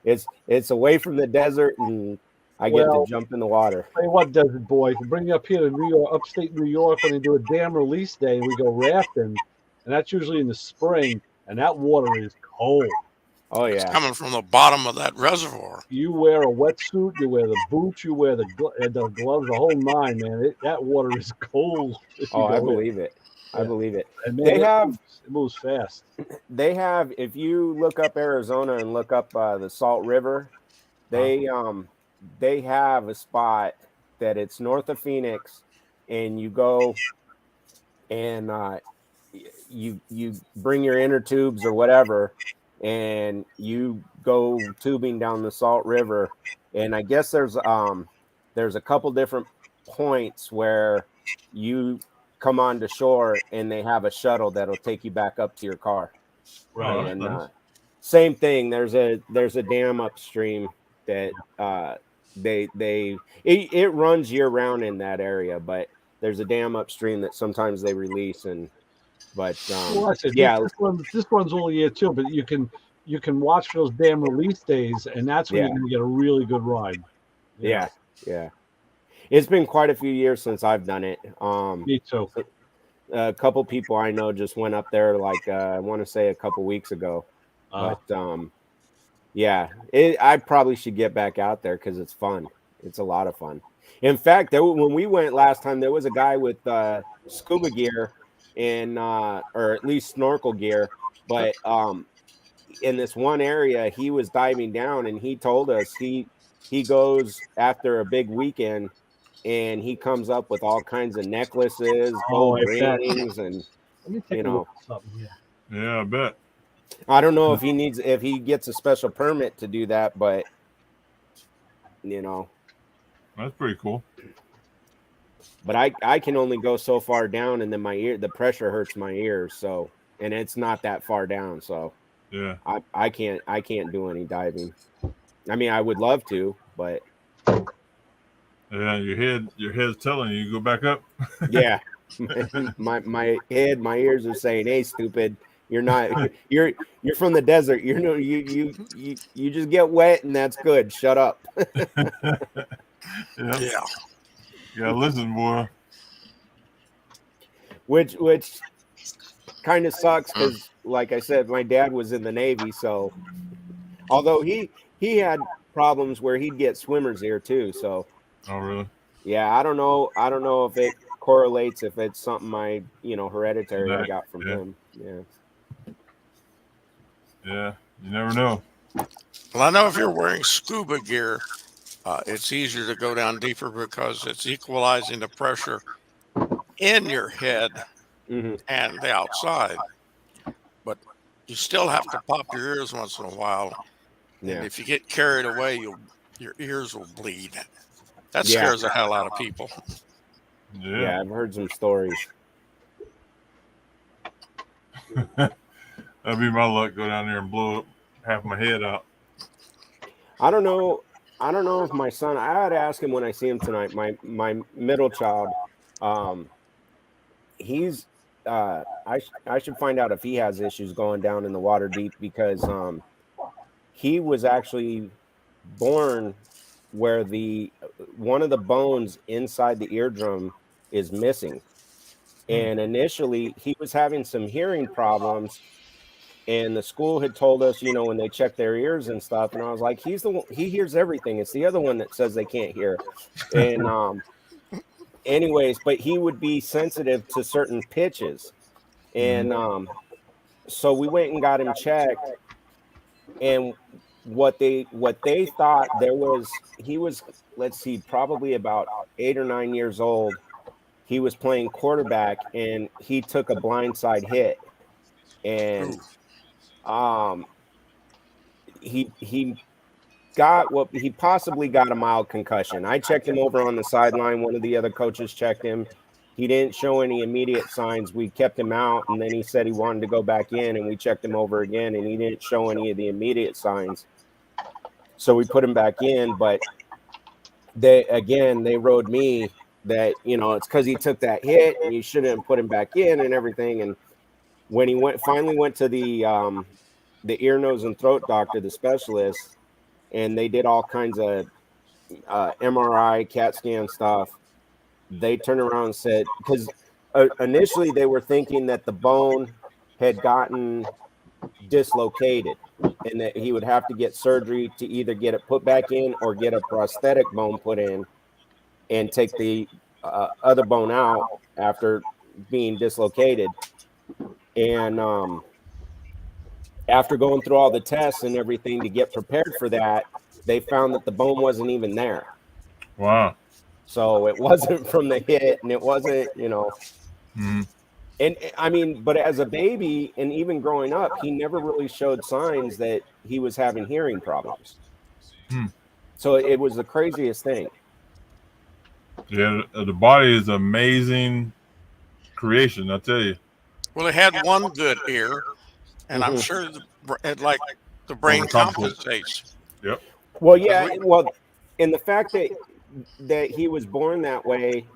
It's away from the desert and I get to jump in the water. Tell you what, Desert Boy, to bring you up here to New York, upstate New York, when they do a dam release day, we go rafting, and that's usually in the spring, and that water is cold. Oh It's yeah. coming from the bottom of that reservoir. You wear a wetsuit, you wear the boots, you wear the gloves, the whole nine, man. That water is cold. Oh, I believe it. I believe it. And man, it moves fast. They have, if you look up Arizona and look up the Salt River, they have a spot that it's north of Phoenix, and you go and you bring your inner tubes or whatever, and you go tubing down the Salt River, and I guess there's a couple different points where you come onto shore and they have a shuttle that'll take you back up to your car. Right. And same thing. There's a dam upstream that it runs year round in that area, but there's a dam upstream that sometimes they release Well, I said, this runs all year too, but you can watch those damn release days, and that's when you're going to get a really good ride. Yeah. It's been quite a few years since I've done it. Me too. A couple people I know just went up there, like I want to say a couple weeks ago. But I probably should get back out there because it's fun. It's a lot of fun. In fact, when we went last time, there was a guy with scuba gear and or at least snorkel gear, but in this one area he was diving down, and he told us he goes after a big weekend and he comes up with all kinds of necklaces, gold rings, and Let me take a look at something here. Yeah, I bet. I don't know if he gets a special permit to do that, but that's pretty cool. But I can only go so far down, and then the pressure hurts my ears. So, and it's not that far down. So yeah, I can't do any diving. I mean, I would love to, but yeah, your head's telling you go back up. yeah, my ears are saying, "Hey, stupid, you're not. You're from the desert. You just get wet, and that's good. Shut up." Yeah, listen, boy. Which kind of sucks because, like I said, my dad was in the Navy, so although he had problems where he'd get swimmer's ear too. So, oh really? Yeah, I don't know if it correlates, if it's something hereditary I got from him. Yeah, you never know. Well, I know if you're wearing scuba gear, it's easier to go down deeper because it's equalizing the pressure in your head and the outside. But you still have to pop your ears once in a while. Yeah. And if you get carried away, your ears will bleed. That scares the hell out of people. Yeah, I've heard some stories. That'd be my luck. Go down there and blow up half my head out. I don't know if my son. I had to ask him when I see him tonight. My middle child. He's. I should find out if he has issues going down in the water deep, because he was actually born where one of the bones inside the eardrum is missing. And initially he was having some hearing problems, And the school had told us, you know, when they check their ears and stuff, and I was like, he's the one, he hears everything. It's the other one that says they can't hear. And anyways, but he would be sensitive to certain pitches. And so we went and got him checked, and what they thought he was, let's see, probably about 8 or 9 years old. He was playing quarterback and he took a blindside hit, and he possibly got a mild concussion. I checked him over on the sideline. One of the other coaches checked him. He didn't show any immediate signs. We kept him out, and then he said he wanted to go back in, and we checked him over again, and he didn't show any of the immediate signs. So we put him back in, but they rode me that, you know, it's because he took that hit, and you shouldn't put him back in and everything. And when he finally went to the ear, nose, and throat doctor, the specialist, and they did all kinds of MRI, CAT scan stuff, they turned around and said, because initially they were thinking that the bone had gotten dislocated and that he would have to get surgery to either get it put back in or get a prosthetic bone put in and take the other bone out after being dislocated. And after going through all the tests and everything to get prepared for that, they found that the bone wasn't even there. Wow. So it wasn't from the hit, and it wasn't, you know. And I mean, but as a baby and even growing up, he never really showed signs that he was having hearing problems. So it was the craziest thing. Yeah, the body is amazing creation, I tell you. Well, it had one good ear, and I'm sure the brain compensates. Yep. Well, yeah. And the fact that he was born that way,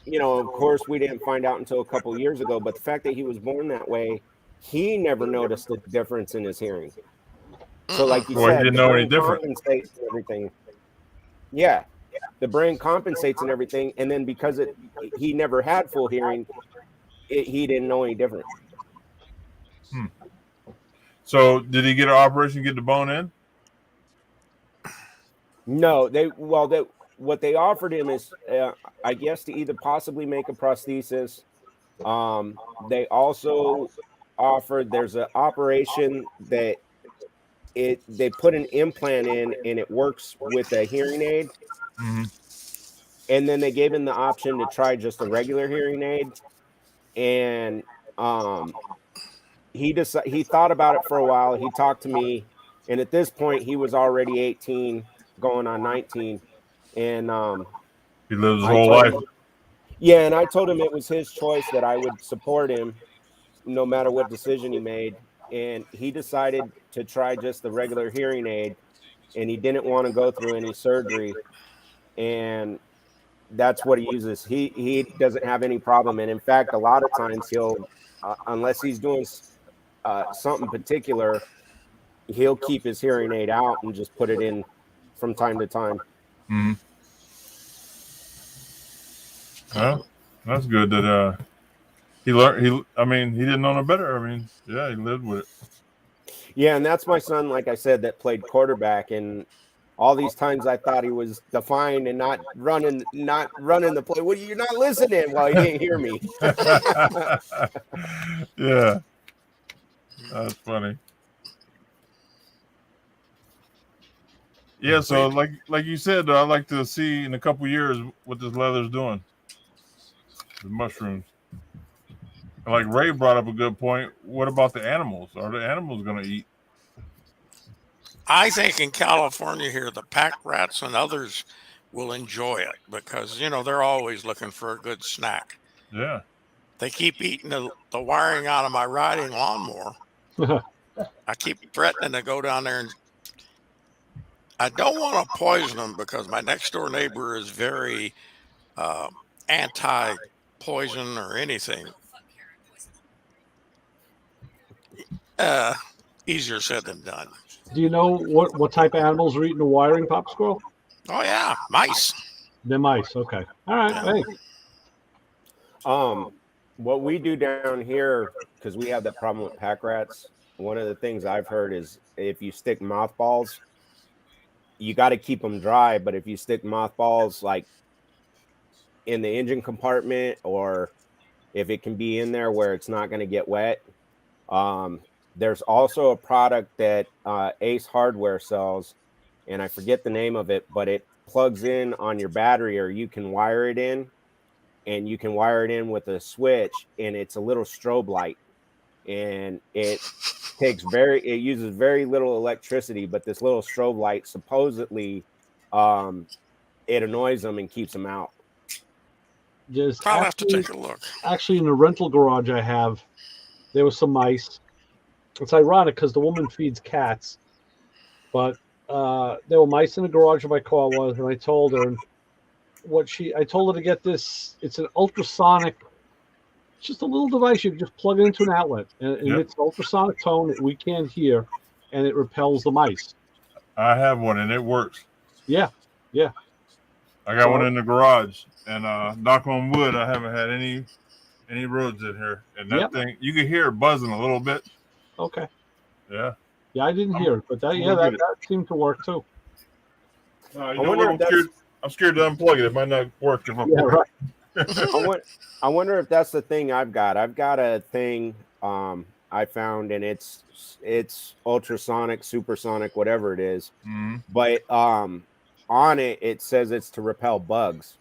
you know, of course, we didn't find out until a couple of years ago, but the fact that he was born that way, he never noticed the difference in his hearing. So like you said, he didn't know any different. Compensates and everything. Yeah. The brain compensates and everything. And then because he never had full hearing, he didn't know any different. So did he get an operation, get the bone in? No, what they offered him is, I guess, to either possibly make a prosthesis. They also offered, there's an operation that they put an implant in and it works with a hearing aid. And then they gave him the option to try just a regular hearing aid. And he thought about it for a while. He talked to me, and at this point he was already 18, going on 19. And he lives his whole life. Yeah, and I told him it was his choice, that I would support him no matter what decision he made. And he decided to try just the regular hearing aid, and he didn't want to go through any surgery. And that's what he uses. He doesn't have any problem. And in fact, a lot of times he'll, unless he's doing something particular, he'll keep his hearing aid out and just put it in from time to time. Well, that's good that he learned. He didn't know no better. I mean, yeah, he lived with it. Yeah, and that's my son, like I said, that played quarterback, and all these times I thought he was defined and not running the play. Well, you're not listening. Well, he didn't hear me. Yeah, that's funny. Yeah, so like you said, I'd like to see in a couple years what this leather's doing. The mushrooms. Like Ray brought up a good point. What about the animals? Are the animals going to eat? I think in California here, the pack rats and others will enjoy it because, you know, they're always looking for a good snack. Yeah. They keep eating the wiring out of my riding lawnmower. I keep threatening to go down there, and I don't want to poison them because my next door neighbor is very anti-poison or anything. Easier said than done. Do you know what type of animals are eating the wiring, Pop Squirrel? Oh yeah, mice. They're mice. Okay. All right. Yeah. Hey. What we do down here, because we have that problem with pack rats, one of the things I've heard is if you stick mothballs, you got to keep them dry. But if you stick mothballs like in the engine compartment, or if it can be in there where it's not going to get wet, there's also a product that Ace Hardware sells, and I forget the name of it, but it plugs in on your battery, or you can wire it in, and you can wire it in with a switch, and it's a little strobe light, and it uses very little electricity, but this little strobe light supposedly it annoys them and keeps them out. There's I'll have to take a look. Actually, in the rental garage I have, there was some mice. It's ironic because the woman feeds cats, but there were mice in the garage where my car was, and I told her I told her to get this. It's an ultrasonic. It's just a little device you can just plug it into an outlet, and it emits ultrasonic tone that we can't hear, and it repels the mice. I have one and it works. Yeah. I got one in the garage, and knock on wood, I haven't had any roads in here. And that thing, you can hear it buzzing a little bit. Okay. Yeah. Yeah, I didn't hear it, but that seemed to work too. I'm scared to unplug it. It might not work. Right. I wonder if that's the thing I've got. I've got a thing I found, and it's ultrasonic, supersonic, whatever it is. Mm-hmm. But on it says it's to repel bugs,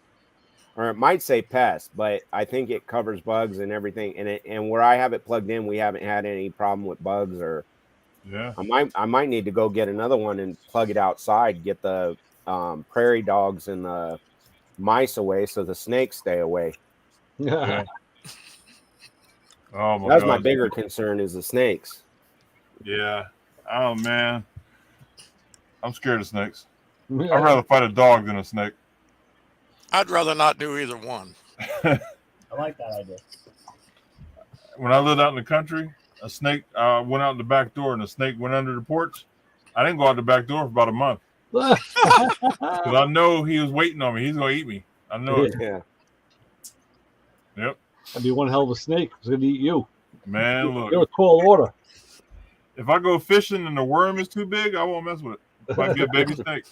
or it might say pests, but I think it covers bugs and everything. And where I have it plugged in, we haven't had any problem with bugs. Or I might need to go get another one and plug it outside, get the prairie dogs and the mice away so the snakes stay away. Yeah. Oh my That's God. my bigger concern is the snakes. Yeah. Oh man. I'm scared of snakes. I'd rather fight a dog than a snake. I'd rather not do either one. I like that idea. When I lived out in the country, a snake went out the back door, and a snake went under the porch. I didn't go out the back door for about a month because I know he was waiting on me. He's gonna eat me. I know it. Yeah. Yep. That'd be one hell of a snake. It's gonna eat you. Man, look. You're a tall order. If I go fishing and the worm is too big, I won't mess with it. If I get baby snake.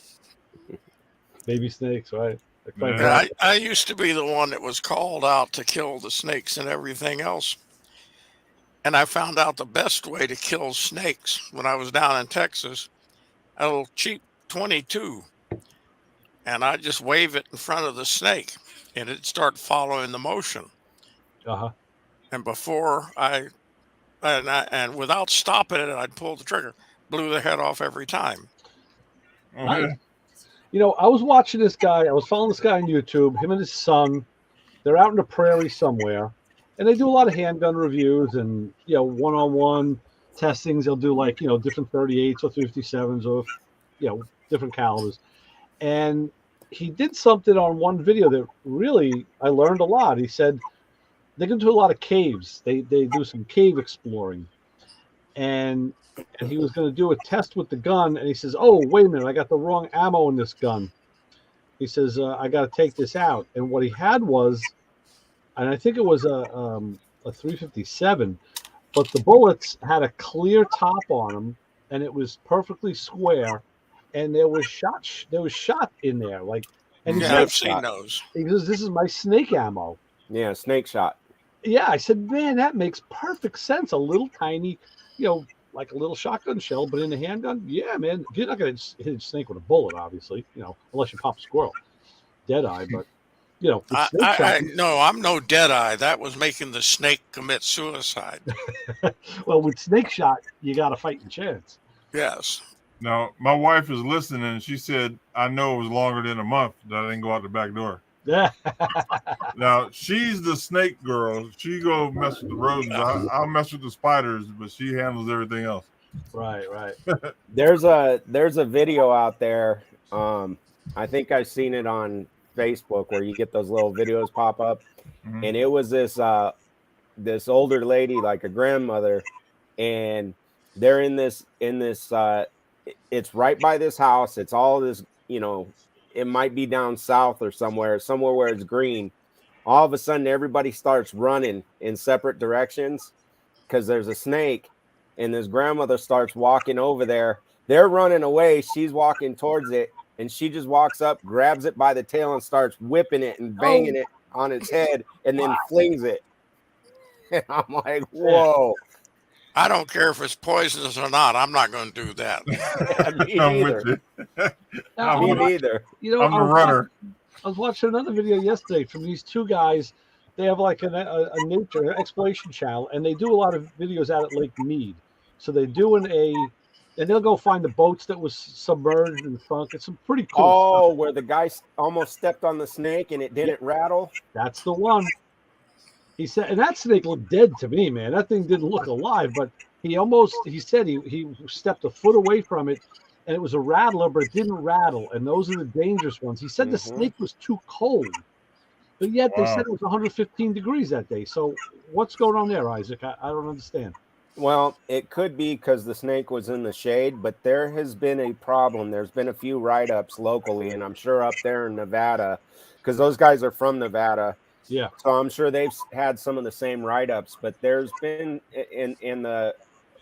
Baby snakes, right? Yeah, I used to be the one that was called out to kill the snakes and everything else. And I found out the best way to kill snakes when I was down in Texas, a little cheap 22. And I just wave it in front of the snake, and it'd start following the motion. Uh-huh. And before and without stopping it, I'd pull the trigger, blew the head off every time. Oh, Nice. yeah. You know, I was watching this guy. I was following this guy on YouTube. Him and his son. They're out in the prairie somewhere, and they do a lot of handgun reviews and one-on-one testings. They'll do different 38s or 57s or different calibers. And he did something on one video that really I learned a lot. He said they go to a lot of caves. They do some cave exploring, and he was going to do a test with the gun, and he says, "Oh, wait a minute, I got the wrong ammo in this gun." He says, "I got to take this out." And what he had was, and I think it was a 357, but the bullets had a clear top on them, and it was perfectly square, and there was shot in there, and Yeah, I've seen those. He goes, "This is my snake ammo." Yeah, snake shot. Yeah, I said, "Man, that makes perfect sense. A little tiny, like a little shotgun shell, but in a handgun, yeah, man. You're not going to hit a snake with a bullet, obviously, unless you pop a squirrel, dead eye. But I'm no dead eye. That was making the snake commit suicide. Well, with snake shot, you got a fighting chance. Yes. Now, my wife is listening, and she said, "I know it was longer than a month that I didn't go out the back door." Yeah. Now, she's the snake girl. She go mess with the rodents. I'll mess with the spiders, but she handles everything else. Right. There's a video out there. I think I've seen it on Facebook where you get those little videos pop up, and it was this older lady, like a grandmother, and they're in this. It's right by this house. It's all this, it might be down south or somewhere where it's green. All of a sudden, everybody starts running in separate directions because there's a snake, and this grandmother starts walking over there. They're running away. She's walking towards it, and she just walks up, grabs it by the tail, and starts whipping it and banging it on its head, and then flings it. And I'm like, whoa. I don't care if it's poisonous or not. I'm not going to do that. Yeah, me I'm neither. with you. Me neither. You know, I'm a runner. I was watching another video yesterday from these two guys. They have like a nature exploration channel, and they do a lot of videos out at Lake Mead. So they're doing and they'll go find the boats that was submerged and sunk. It's some pretty cool stuff. Where the guy almost stepped on the snake and it didn't rattle. That's the one. He said, and that snake looked dead to me, man. That thing didn't look alive, but he said he stepped a foot away from it, and it was a rattler, but it didn't rattle. And those are the dangerous ones. He said the snake was too cold, but yet they said it was 115 degrees that day. So what's going on there, Isaac? I don't understand. Well, it could be because the snake was in the shade, but there has been a problem. There's been a few write-ups locally, and I'm sure up there in Nevada, because those guys are from Nevada. Yeah. So I'm sure they've had some of the same write-ups, but there's been in the,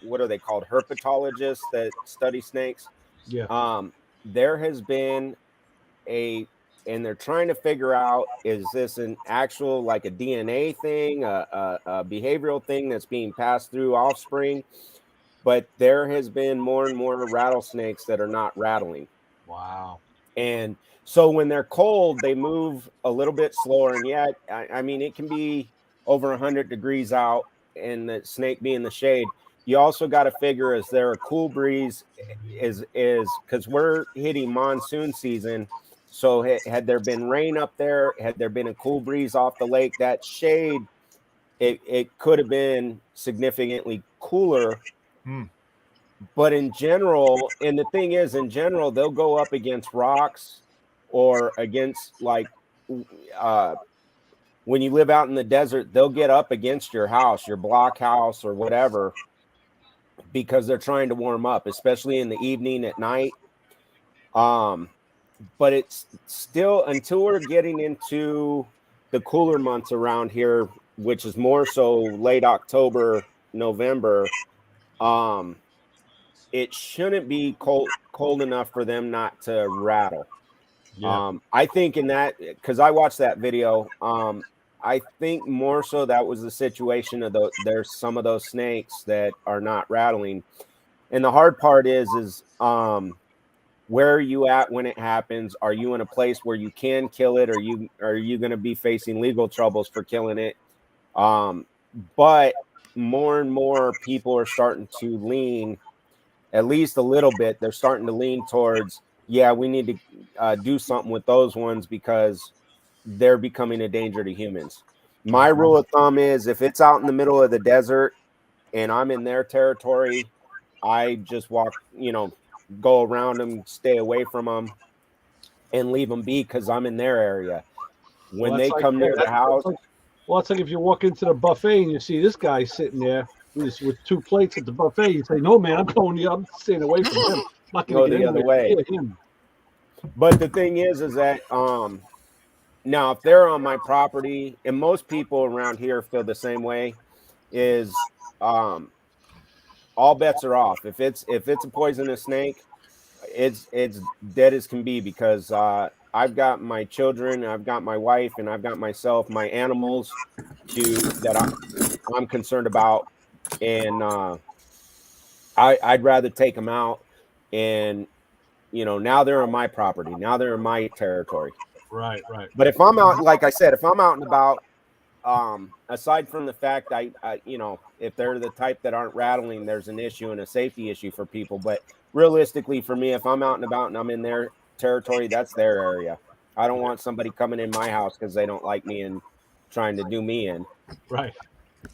what are they called? Herpetologists that study snakes. Yeah. There has been and they're trying to figure out, is this an actual, like a DNA thing, a behavioral thing that's being passed through offspring? But there has been more and more rattlesnakes that are not rattling. Wow. And so when they're cold, they move a little bit slower. And yet, I mean, it can be over 100 degrees out and the snake be in the shade. You also got to figure, is there a cool breeze? Is because we're hitting monsoon season. So had there been rain up there, had there been a cool breeze off the lake, that shade, it could have been significantly cooler. But in general, and the thing is, in general, they'll go up against rocks or against, like, when you live out in the desert, they'll get up against your house, your block house or whatever, because they're trying to warm up, especially in the evening at night. But it's still, until we're getting into the cooler months around here, which is more so late October, November, it shouldn't be cold enough for them not to rattle. Yeah. I think in that, because I watched that video, I think more so that was the situation of there's some of those snakes that are not rattling. And the hard part is where are you at when it happens? Are you in a place where you can kill it? Are you going to be facing legal troubles for killing it? But more and more people are starting to lean, at least a little bit. They're starting to lean towards, yeah, we need to do something with those ones because they're becoming a danger to humans. My rule of thumb is, if it's out in the middle of the desert and I'm in their territory, I just walk, go around them, stay away from them, and leave them be because I'm in their area. When they come near the house. Well, it's like if you walk into the buffet and you see this guy sitting there with two plates at the buffet, you say, no, man, I'm staying away from him. I'm not going to go the other way. But the thing is that now if they're on my property, and most people around here feel the same way, is all bets are off. If it's a poisonous snake, it's dead as can be, because I've got my children, I've got my wife, and I've got myself, my animals that I'm concerned about, and I'd rather take them out. And now they're on my property, now they're in my territory. Right. But if I'm out, like I said, if I'm out and about, aside from the fact I if they're the type that aren't rattling, there's an issue and a safety issue for people. But realistically, for me, if I'm out and about and I'm in their territory, that's their area. I don't want somebody coming in my house because they don't like me and trying to do me in. Right.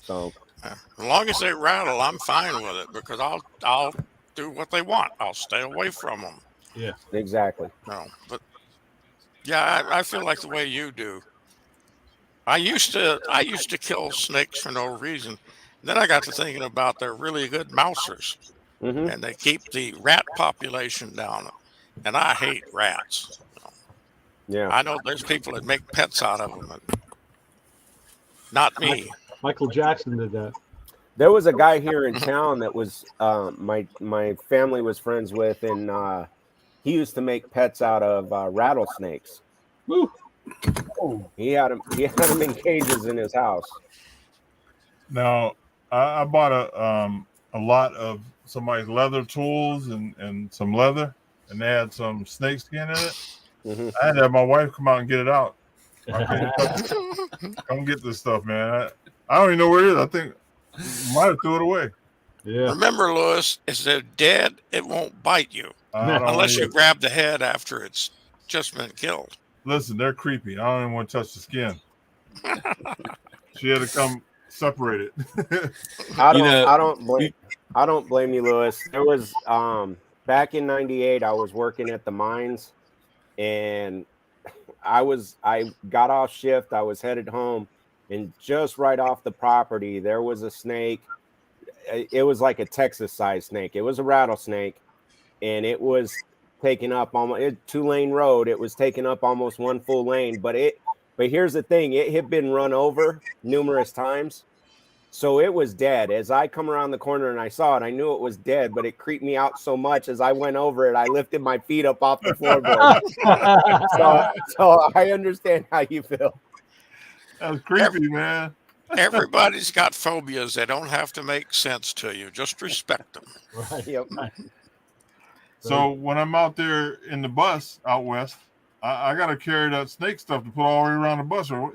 So as long as they rattle, I'm fine with it, because I'll do what they want. I'll stay away from them. Yeah, exactly. No, but yeah, I feel like the way you do. I used to kill snakes for no reason. Then I got to thinking about they're really good mousers, and they keep the rat population down. And I hate rats. Yeah, I know there's people that make pets out of them, and not me. Michael Jackson did that. There was a guy here in town that was my family was friends with, and he used to make pets out of rattlesnakes. Woo. He had them in cages in his house. Now, I bought a lot of somebody's leather tools and some leather, and they had some snake skin in it. Mm-hmm. I had to have my wife come out and get it out. Come get this stuff, man. I don't even know where it is. I think might have threw it away. Yeah. Remember, Lewis, if they're dead, it won't bite you unless you grab the head after it's just been killed. Listen, they're creepy. I don't even want to touch the skin. She had to come separate it. I don't blame you, Lewis. There was back in '98, I was working at the mines, and I got off shift. I was headed home, and just right off the property, there was a snake. It was like a Texas-sized snake. It was a rattlesnake, and it was taking up almost 2-lane road. It was taking up almost one full lane. But here's the thing: it had been run over numerous times, so it was dead. As I come around the corner and I saw it, I knew it was dead. But it creeped me out so much as I went over it, I lifted my feet up off the floorboard. so I understand how you feel. That was creepy, man. Everybody's got phobias. They don't have to make sense to you. Just respect them. Right. Yep. So when I'm out there in the bus out west, I got to carry that snake stuff to put all the way around the bus, or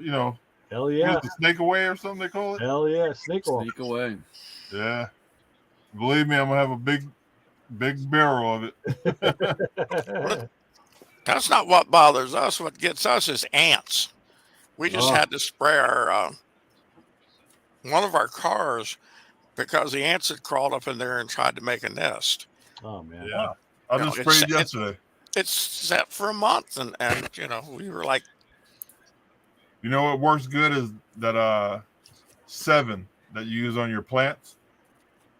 Hell yeah. the snake away or something they call it. Hell yeah. Snake off. Sneak away. Yeah, believe me, I'm gonna have a big barrel of it. That's not what bothers us. What gets us is ants. We just had to spray our one of our cars because the ants had crawled up in there and tried to make a nest. Oh man. Yeah, I just sprayed yesterday. It's set for a month, and we were like, You know what works good is that 7 that you use on your plants.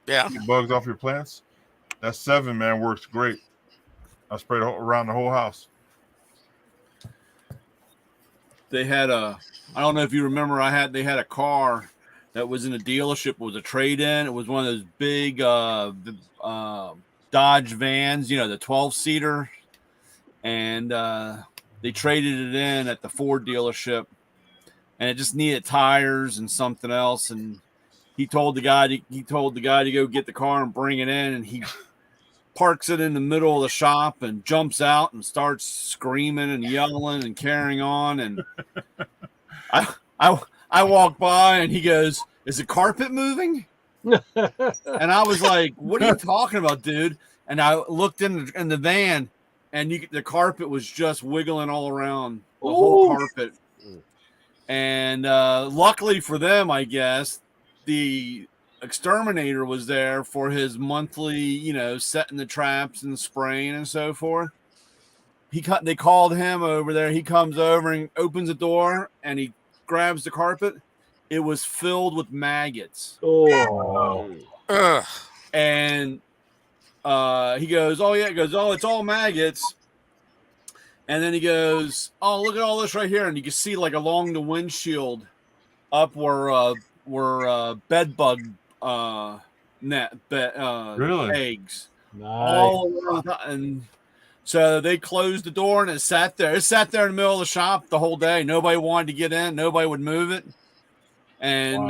yeah. Get bugs off your plants. That 7, man, works great. I sprayed around the whole house. They had I don't know if you remember, they had a car that was in a dealership. It was a trade-in. It was one of those big Dodge vans, the 12-seater. And they traded it in at the Ford dealership. And it just needed tires and something else. And he told the guy to go get the car and bring it in. And he parks it in the middle of the shop and jumps out and starts screaming and yelling and carrying on. And I walk by and he goes, "Is the carpet moving?" And I was like, "What are you talking about, dude?" And I looked in the van, and the carpet was just wiggling all around the whole carpet. And luckily for them, I guess, the exterminator was there for his monthly, setting the traps and spraying and so forth. They called him over there. He comes over and opens the door, and he grabs the carpet. It was filled with maggots. Oh. Ugh. And he goes, "Oh yeah," he goes, "Oh, it's all maggots." And then he goes, "Oh, look at all this right here." And you can see like along the windshield up where bed bug Really? eggs. Nice. And so they closed the door, and it sat there. It sat there in the middle of the shop the whole day. Nobody wanted to get in. Nobody would move it. And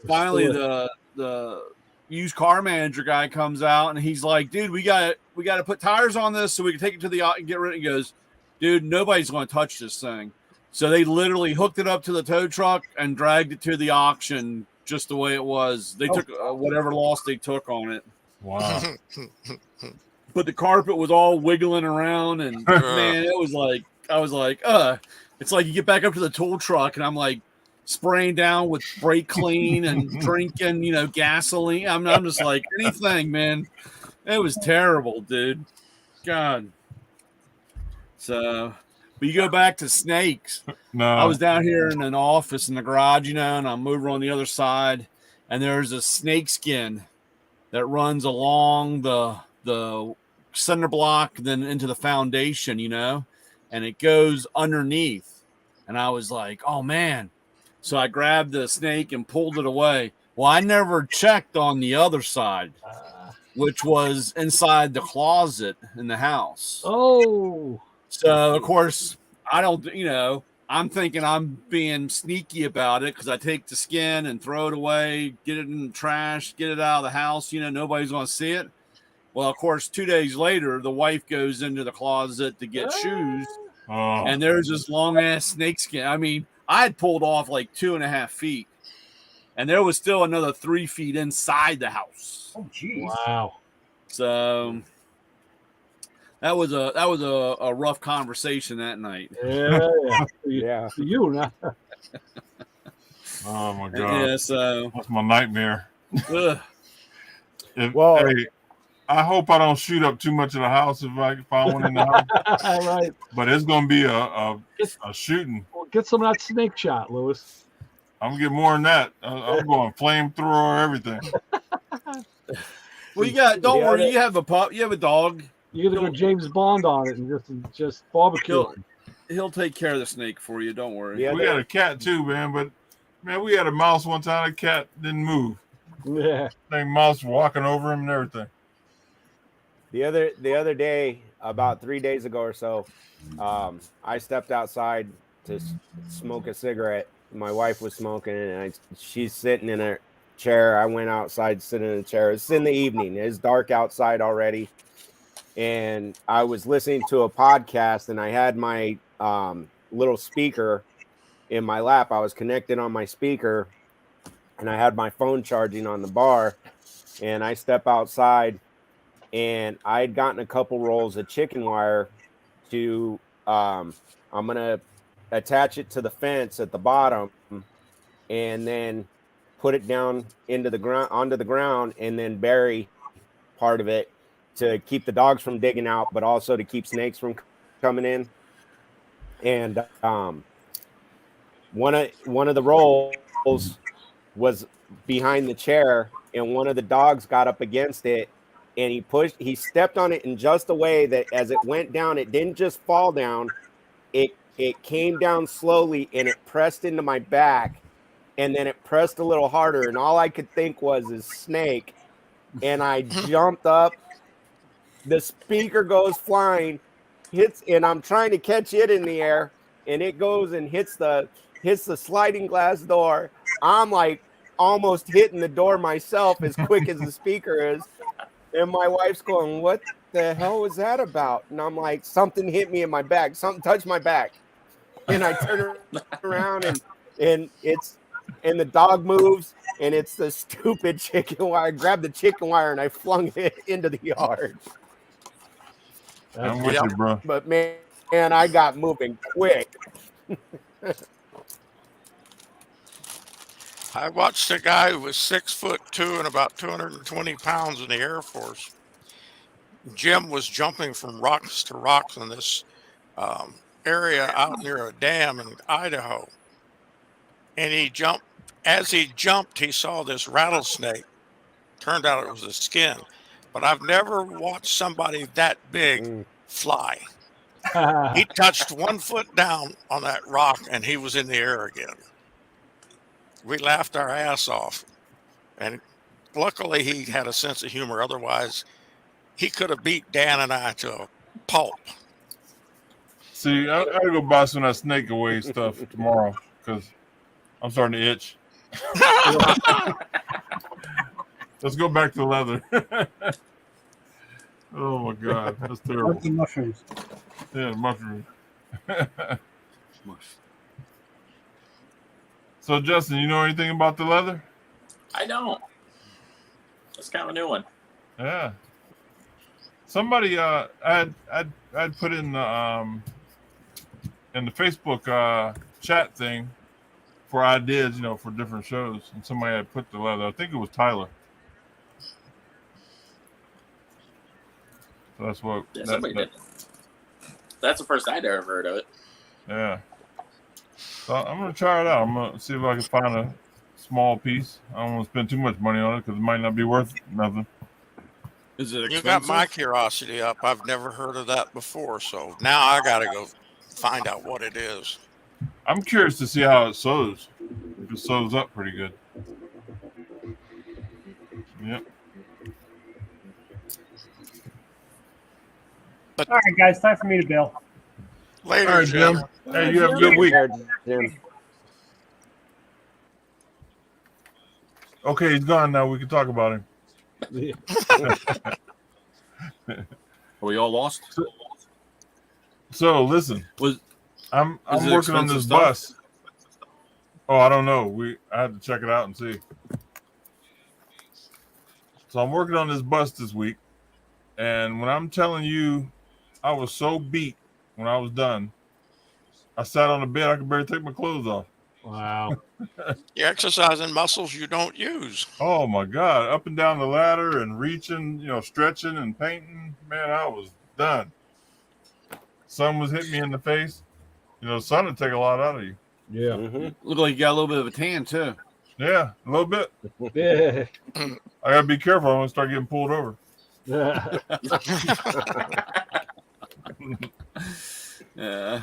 finally, the used car manager guy comes out, and he's like, "Dude, we got to put tires on this so we can take it to the and get rid of it." He goes, "Dude, nobody's going to touch this thing." So they literally hooked it up to the tow truck and dragged it to the auction just the way it was. They took whatever loss they took on it. Wow. But the carpet was all wiggling around, and man, it was like, I was like, it's like you get back up to the tool truck, and I'm like spraying down with brake clean and drinking, gasoline. I'm just like, anything, man. It was terrible, dude. God. So, but you go back to snakes. No. I was down here in an office in the garage, and I'm over on the other side, and there's a snake skin that runs along the cinder block, then into the foundation, and it goes underneath. And I was like, "Oh man." So I grabbed the snake and pulled it away. Well, I never checked on the other side, which was inside the closet in the house. Oh, So, of course, I don't, I'm thinking I'm being sneaky about it because I take the skin and throw it away, get it in the trash, get it out of the house. Nobody's going to see it. Well, of course, 2 days later, the wife goes into the closet to get shoes, and there's this long ass snake skin. I mean, I had pulled off like 2.5 feet, and there was still another 3 feet inside the house. Oh, jeez. wow. So that was a rough conversation that night. Yeah. Yeah. For you, not. Oh my god. Yeah, so That's my nightmare. ugh. Hey, I hope I don't shoot up too much of the house if I find one in the house. Right. But it's gonna be a shooting. Well, get some of that snake shot, Lewis. I'm gonna get more than that. I'm going flamethrower, everything. Well, don't worry, you have a pup, you have a dog. You're gonna go James Bond on it and just barbecue. He'll take care of the snake for you. Don't worry. Yeah, We got a cat too, man. But man, we had a mouse one time. The cat didn't move. Yeah. The mouse walking over him and everything. The other day, about 3 days ago or so, I stepped outside to smoke a cigarette. My wife was smoking, and she's sitting in her chair. I went outside, sitting in a chair. It's in the evening. It's dark outside already, and I was listening to a podcast, and I had my little speaker in my lap. I was connected on my speaker, and I had my phone charging on the bar, and I step outside, and I had gotten a couple rolls of chicken wire to I'm gonna attach it to the fence at the bottom, and then put it down into the ground, onto the ground, and then bury part of it to keep the dogs from digging out, but also to keep snakes from coming in. And one of the rolls was behind the chair, and one of the dogs got up against it, and he stepped on it in just a way that as it went down, it didn't just fall down, it came down slowly, and it pressed into my back, and then it pressed a little harder, and all I could think was is snake. And I jumped up, the speaker goes flying, and I'm trying to catch it in the air, and it goes and hits the sliding glass door. I'm like almost hitting the door myself as quick as the speaker is. And my wife's going, "What the hell was that about?" And I'm like, "Something hit me in my back. Something touched my back." And I turn around, and the dog moves, and it's the stupid chicken wire. I grabbed the chicken wire and I flung it into the yard. I'm with you, bro. But man, I got moving quick. I watched a guy who was 6'2" and about 220 pounds in the Air Force. Jim was jumping from rocks to rocks in this area out near a dam in Idaho. And as he jumped, he saw this rattlesnake. Turned out it was a skin. But I've never watched somebody that big fly. He touched 1 foot down on that rock, and he was in the air again. We laughed our ass off. And luckily, he had a sense of humor. Otherwise, he could have beat Dan and I to a pulp. See, I gotta go buy some of that snake away stuff tomorrow because I'm starting to itch. Let's go back to leather. Oh my god, that's terrible. The mushrooms. Yeah, mushrooms. So, Justin, you know anything about the leather? I don't. That's kind of a new one. Yeah. Somebody, I'd put in the Facebook chat thing for ideas, for different shows, and somebody had put the leather. I think it was Tyler. So that's what. Yeah, somebody did. That's the first I'd ever heard of it. Yeah. So I'm gonna try it out. I'm gonna see if I can find a small piece. I don't want to spend too much money on it because it might not be worth nothing. Is it You expensive? got my curiosity up. I've never heard of that before, so now I gotta go find out what it is. I'm curious to see how it sews. If it sews up pretty good. Yep. All right, guys, time for me to bill. Later, All right, Jim. Jim. Hey, you have a good week. Jim. Okay, he's gone now. We can talk about him. Are we all lost? So listen, Was I'm Is it working on expensive this stuff? bus. Oh, I don't know. I had to check it out and see. So I'm working on this bus this week, and when I'm telling you, I was so beat when I was done. I sat on the bed. I could barely take my clothes off. Wow. You're exercising muscles you don't use. Oh my God! Up and down the ladder and reaching, stretching and painting. Man, I was done. Sun was hitting me in the face. Sun would take a lot out of you. Yeah. Mhm. look like you got a little bit of a tan too. Yeah, a little bit. Yeah. I gotta be careful. I'm gonna start getting pulled over. Yeah. Yeah.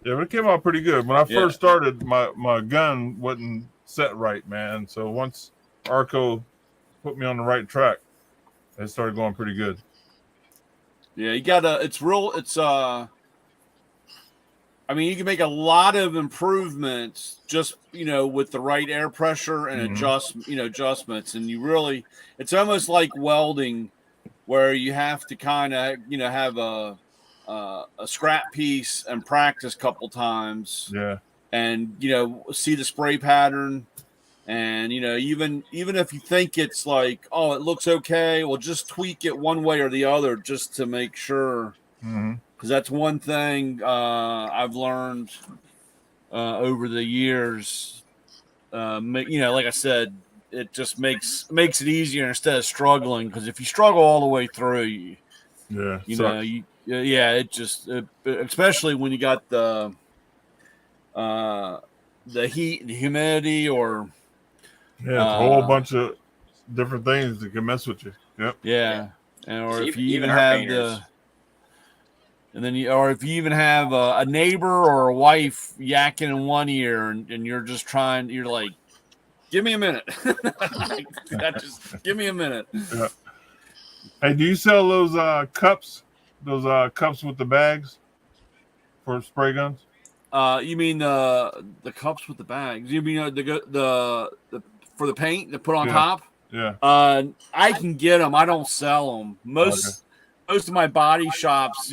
Yeah, but it came out pretty good. When I Yeah. first started, my gun wasn't set right, man. So once Arco put me on the right track, it started going pretty good. Yeah, you gotta. I mean, you can make a lot of improvements just with the right air pressure and Mhm. adjustments, and it's almost like welding, where you have to kind of have a scrap piece and practice a couple times, Yeah. and see the spray pattern, and even if you think it's like, oh, it looks okay, well, just tweak it one way or the other just to make sure. Hmm. Because that's one thing I've learned over the years. Like I said, it just makes it easier instead of struggling. Because if you struggle all the way through, Yeah. especially when you got the heat and humidity, or Yeah, it's a whole bunch of different things that can mess with you. Yep. or if you Even even our have painters. if you even have a neighbor or a wife yakking in one ear, and you're like, give me a minute. Just give me a minute. Yeah. Hey, do you sell those cups? Those cups with the bags for spray guns? You mean the cups with the bags? You mean the for the paint to put on top? Yeah. I can get them. I don't sell them. Most of my body shops,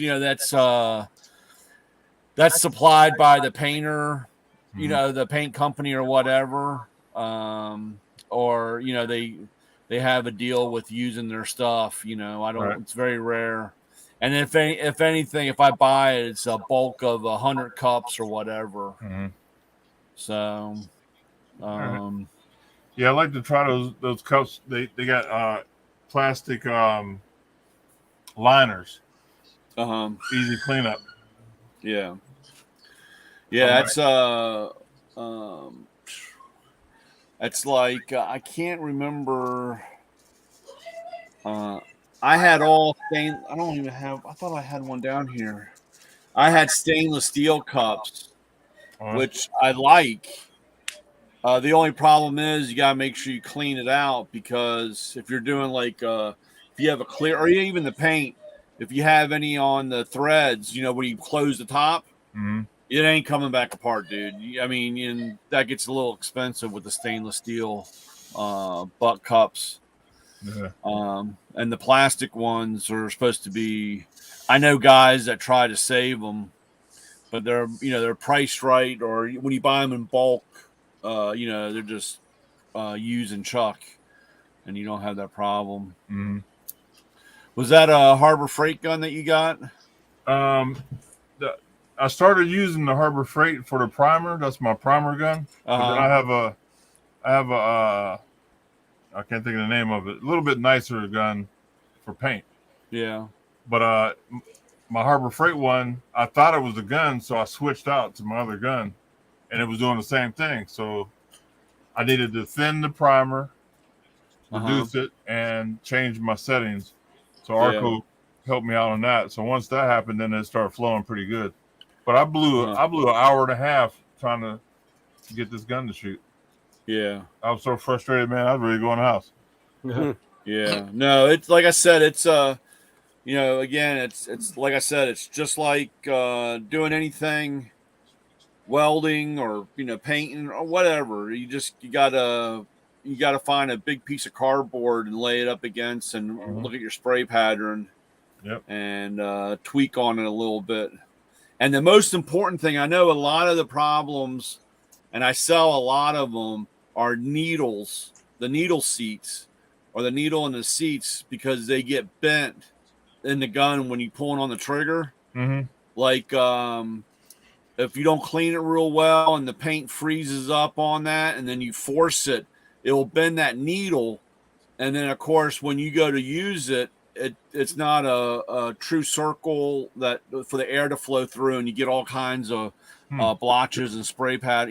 that's supplied by the painter, the paint company or whatever. Or they have a deal with using their stuff. I don't. Right. It's very rare. And if anything, if I buy it, it's a bulk of 100 cups or whatever. Mm-hmm. So, yeah, I like to try those cups. They got plastic liners. Easy cleanup. Yeah. It's like I can't remember. I had all stainless. I don't even have. I thought I had one down here. I had stainless steel cups, which I like. The only problem is you gotta make sure you clean it out, because if you're doing like if you have a clear, or even the paint, if you have any on the threads, when you close the top, it ain't coming back apart, dude. I mean, and that gets a little expensive with the stainless steel butt cups. Yeah. And the plastic ones are supposed to be. I know guys that try to save them, but they're priced right, or when you buy them in bulk, they're just use and chuck, and you don't have that problem. Mm-hmm. Was that a Harbor Freight gun that you got? I started using the Harbor Freight for the primer. That's my primer gun. But then I have a I can't think of the name of it. A little bit nicer gun for paint. Yeah. But my Harbor Freight one, I thought it was a gun, so I switched out to my other gun, and it was doing the same thing. So I needed to thin the primer, reduce it, and change my settings. So Arco helped me out on that. So once that happened, then it started flowing pretty good. But I blew an hour and a half trying to get this gun to shoot. Yeah. I was so frustrated, man. I was ready to go in the house. Yeah. No, it's like I said, it's again, it's like I said, it's just like doing anything, welding or painting or whatever. You gotta find a big piece of cardboard and lay it up against and look at your spray pattern. Yep. And tweak on it a little bit. And the most important thing, I know a lot of the problems, and I sell a lot of them, are needles, the needle seats, or the needle in the seats, because they get bent in the gun when you pulling on the trigger. Mm-hmm. Like if you don't clean it real well and the paint freezes up on that, and then you force it, it will bend that needle. And then, of course, when you go to use it, it's not a true circle that for the air to flow through, and you get all kinds of blotches and spray pad.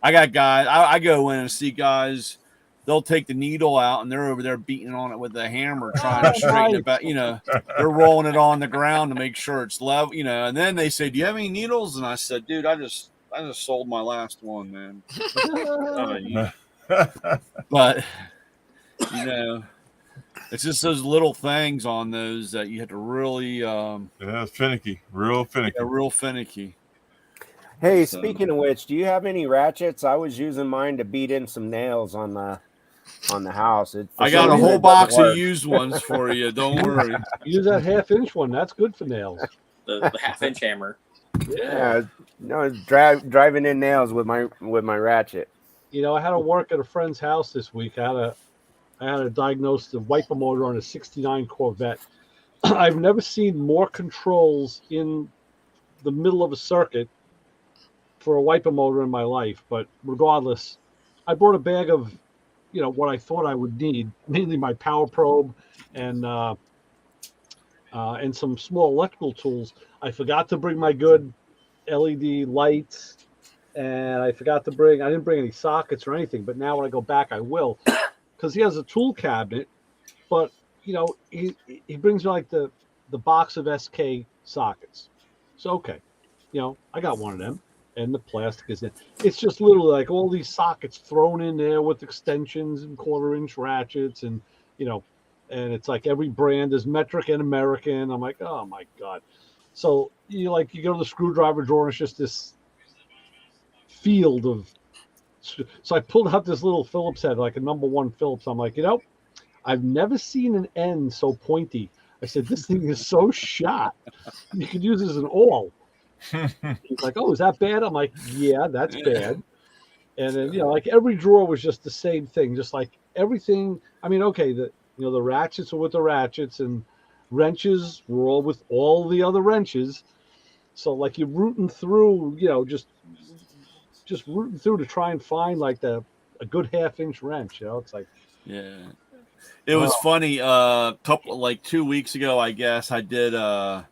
I got guys. I go in and see guys. They'll take the needle out, and they're over there beating on it with a hammer, trying to straighten it back. They're rolling it on the ground to make sure it's level. And then they say, "Do you have any needles?" And I said, "Dude, I just sold my last one, man." But it's just those little things on those that you have to really it's finicky, real finicky. Yeah, real finicky. Hey, speaking of which, do you have any ratchets? I was using mine to beat in some nails on the house. I got a whole box of used ones for you. Don't worry. Use that 1/2-inch one. That's good for nails. The 1/2-inch hammer. Yeah, no, driving in nails with my ratchet. I had to work at a friend's house this week. I had to diagnose the wiper motor on a '69 Corvette. I've never seen more controls in the middle of a circuit for a wiper motor in my life. But regardless, I brought a bag of, what I thought I would need, mainly my power probe and some small electrical tools. I forgot to bring my good LED lights, and I didn't bring any sockets or anything. But now when I go back, I will. Because he has a tool cabinet, but he brings me like the box of SK sockets. So okay, I got one of them, and the plastic is in. It's just literally like all these sockets thrown in there with extensions and 1/4-inch ratchets, and and it's like every brand is metric and American. I'm like, oh my god. So you go to the screwdriver drawer, and it's just this field of. So I pulled out this little Phillips head, like a #1 Phillips. I'm like, I've never seen an end so pointy. I said, this thing is so shot. You could use it as an awl. He's like, oh, is that bad? I'm like, yeah, that's bad. And then, like every drawer was just the same thing, just like everything. I mean, okay, the ratchets were with the ratchets, and wrenches were all with all the other wrenches. So like you're rooting through, just rooting through to try and find like a good 1/2-inch wrench. It's like, yeah. It was funny. Like 2 weeks ago, I guess I did a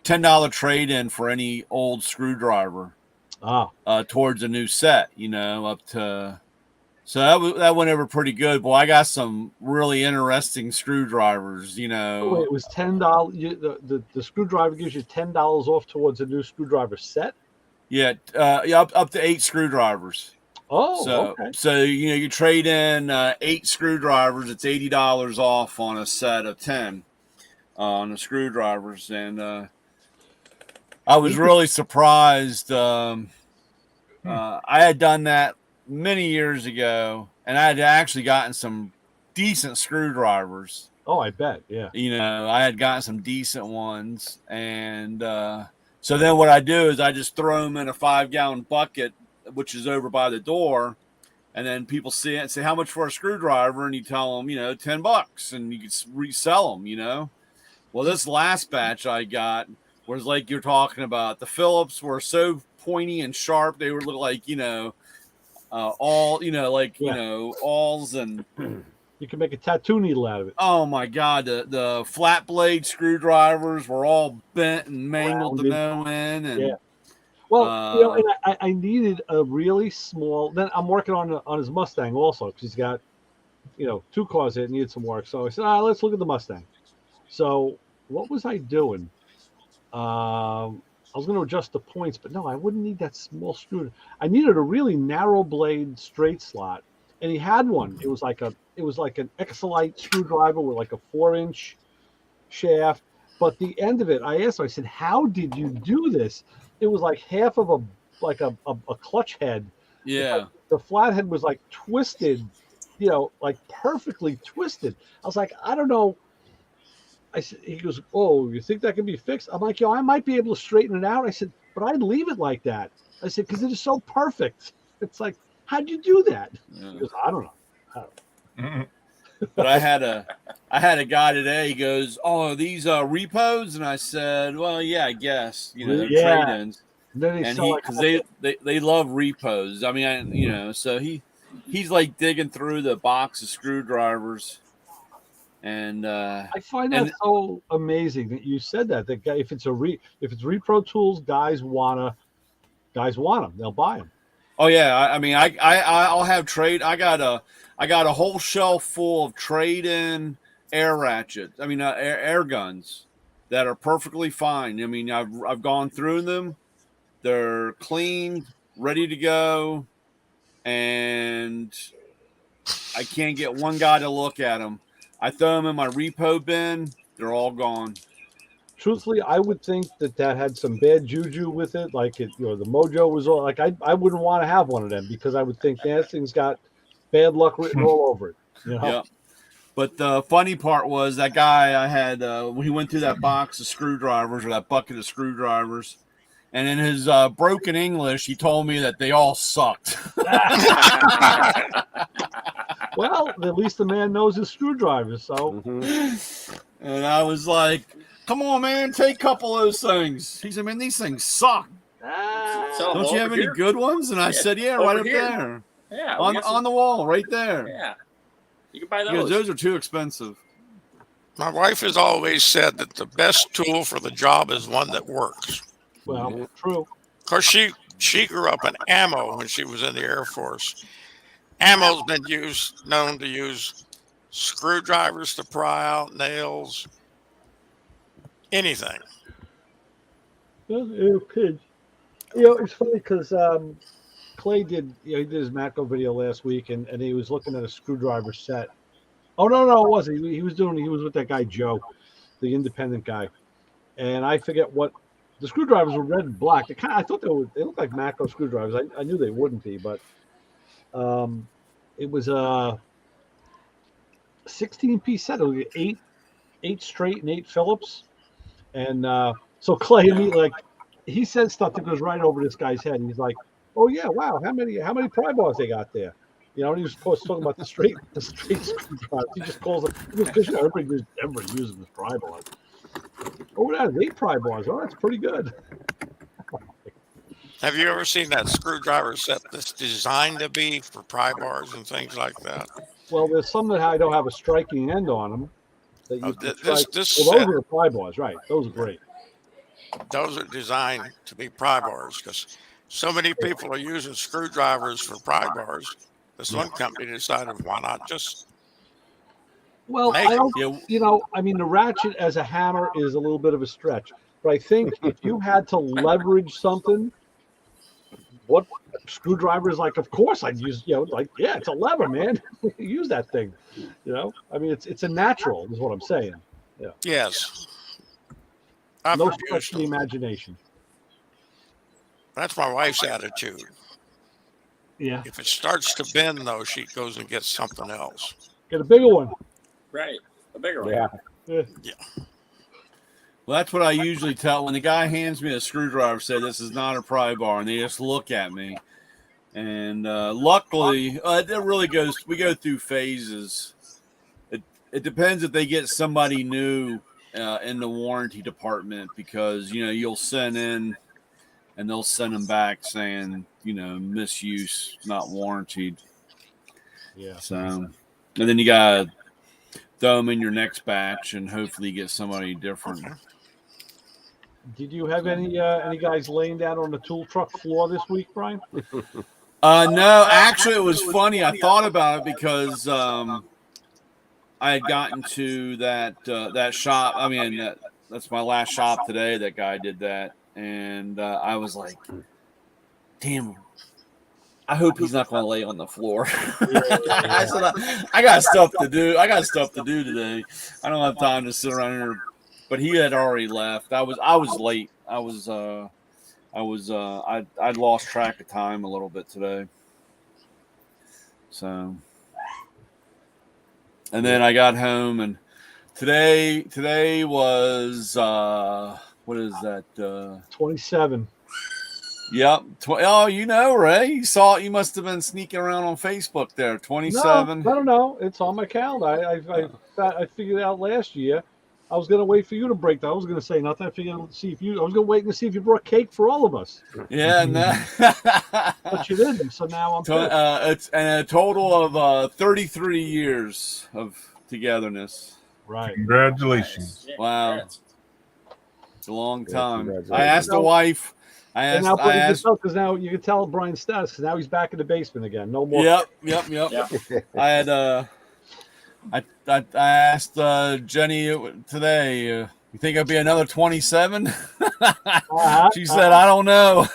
$10 trade-in for any old screwdriver. Towards a new set. Up to. So that went over pretty good. Boy, I got some really interesting screwdrivers. Oh, wait, it was $10. The screwdriver gives you $10 off towards a new screwdriver set. Yeah, up to 8 screwdrivers. Oh, okay. So you trade in 8 screwdrivers. It's $80 off on a set of 10 on the screwdrivers, and I was really surprised. I had done that many years ago, and I had actually gotten some decent screwdrivers. Oh, I bet. Yeah. I had gotten some decent ones, and so then what I do is I just throw them in a 5-gallon bucket, which is over by the door, and then people see it and say, how much for a screwdriver? And you tell them, $10, and you can resell them, Well, this last batch I got was like you're talking about. The Phillips were so pointy and sharp. They were look like, awls, and you can make a tattoo needle out of it. Oh my God. The flat blade screwdrivers were all bent and mangled to no end. And yeah. Well, and I needed a really small. Then I'm working on his Mustang also, because he's got, 2 cars that needed some work. So I said, let's look at the Mustang. So what was I doing? I was going to adjust the points, but no, I wouldn't need that small screw. I needed a really narrow blade straight slot, and he had one. It was like a It was like an Exolite screwdriver with like a 4-inch shaft. But the end of it, I asked him, I said, how did you do this? It was like half of a clutch head. Yeah. The flathead was like twisted, like perfectly twisted. I was like, I don't know. I said, he goes, oh, you think that can be fixed? I'm like, I might be able to straighten it out. I said, but I'd leave it like that. I said, because it is so perfect. It's like, how'd you do that? Yeah. He goes, I don't know. But I had a guy today. He goes, "Oh, are these repos?" And I said, "Well, yeah, I guess they're trade-ins." And because they love repos. I mean, so he's like digging through the box of screwdrivers, and I find that so amazing that you said that. That guy, if it's repro tools, guys want them. They'll buy them. Oh yeah, I mean, I'll have trade. I got a whole shelf full of trade-in air ratchets. I mean, air guns that are perfectly fine. I mean, I've gone through them. They're clean, ready to go, and I can't get one guy to look at them. I throw them in my repo bin. They're all gone. Truthfully, I would think that had some bad juju with it. Like the mojo was all like I wouldn't want to have one of them because I would think that thing's got bad luck written all over it. Yeah. But the funny part was that guy I had when he went through that box of screwdrivers or that bucket of screwdrivers, and in his broken English, he told me that they all sucked. Well, at least the man knows his screwdrivers. So, and I was like, "Come on, man, take a couple of those things." He said, "Man, these things suck. Don't you have any good ones?" And I said, "Yeah, right up there, on the wall, right there." Yeah, you can buy those. Because those are too expensive. My wife has always said that the best tool for the job is one that works. Well, true. Of course, she grew up in ammo when she was in the Air Force. Ammo's been known to use screwdrivers to pry out nails, anything. Okay. It's funny because Clay did he did his Macro video last week and he was looking at a screwdriver set. Oh no, it wasn't. He was with that guy Joe, the independent guy, and I forget what the screwdrivers were red and black. I thought they looked like Macro screwdrivers. I knew they wouldn't be, but it was a 16-piece set. It was eight straight and 8 Phillips, and so Clay immediately he said stuff that goes right over this guy's head. And he's like, "Oh yeah, wow, how many pry bars they got there?" And he was talking about the straight screwdriver. He just calls it because everybody uses the pry bars. Oh, that is 8 pry bars. Oh, that's pretty good. Have you ever seen that screwdriver set that's designed to be for pry bars and things like that? Well, there's some that don't have a striking end on them. That you can strike. This those are the pry bars, right? Those are great. Those are designed to be pry bars because so many people are using screwdrivers for pry bars. This one company decided, why not just Well, I don't, the ratchet as a hammer is a little bit of a stretch. But I think if you had to leverage something, what screwdrivers of course I'd use, it's a lever, man. Use that thing. It's a natural, is what I'm saying. Yeah. Yes. No stretch in the imagination. That's my wife's attitude. Yeah. If it starts to bend, though, she goes and gets something else. Get a bigger one. Right. A bigger one. Yeah. Well, that's what I usually tell when the guy hands me a screwdriver. Say this is not a pry bar, and they just look at me. And luckily, it really goes. We go through phases. It depends if they get somebody new in the warranty department because you'll send in, and they'll send them back saying misuse, not warranted. Yeah. So, and then you gotta throw them in your next batch, and hopefully get somebody different. Okay. Did you have any guys laying down on the tool truck floor this week, Brian? No, actually, it was funny. I thought about it because I had gotten to that shop. I mean, that's my last shop today. That guy did that, and I was like, "Damn, I hope he's not going to lay on the floor. I said, I got stuff to do. I got stuff to do today. I don't have time to sit around here. But he had already left. I was late. I lost track of time a little bit today. So, and then I got home, and today was what is that? 27. Yep. Oh, you know, Ray. You saw it. You must have been sneaking around on Facebook there. 27. No, I don't know. It's on my calendar. I figured it out last year. I was going to wait for you to break that. I was going to say nothing. I was going to wait and see if you brought cake for all of us. Yeah, no. But you didn't. So now I'm it's a total of 33 years of togetherness. Right. Congratulations. Wow. It's a long time. Congratulations. I asked the wife. Because now you can tell Brian's status because now he's back in the basement again. No more. Yep. I had I asked Jenny today. You think it'll be another 27? She said, "I don't know."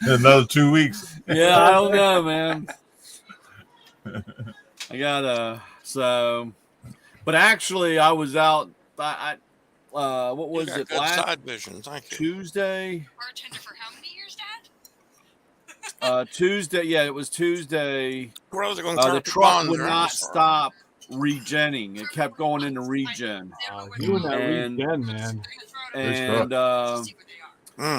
Another 2 weeks. Yeah, I don't know, man. I got but actually, I was out. What was it? Good side vision. Thank you. Tuesday. Bartender for how many years, Dad? Tuesday. Yeah, it was Tuesday. The truck Bond would there. not stop regenning. It kept going into regen. You and that regen, man. And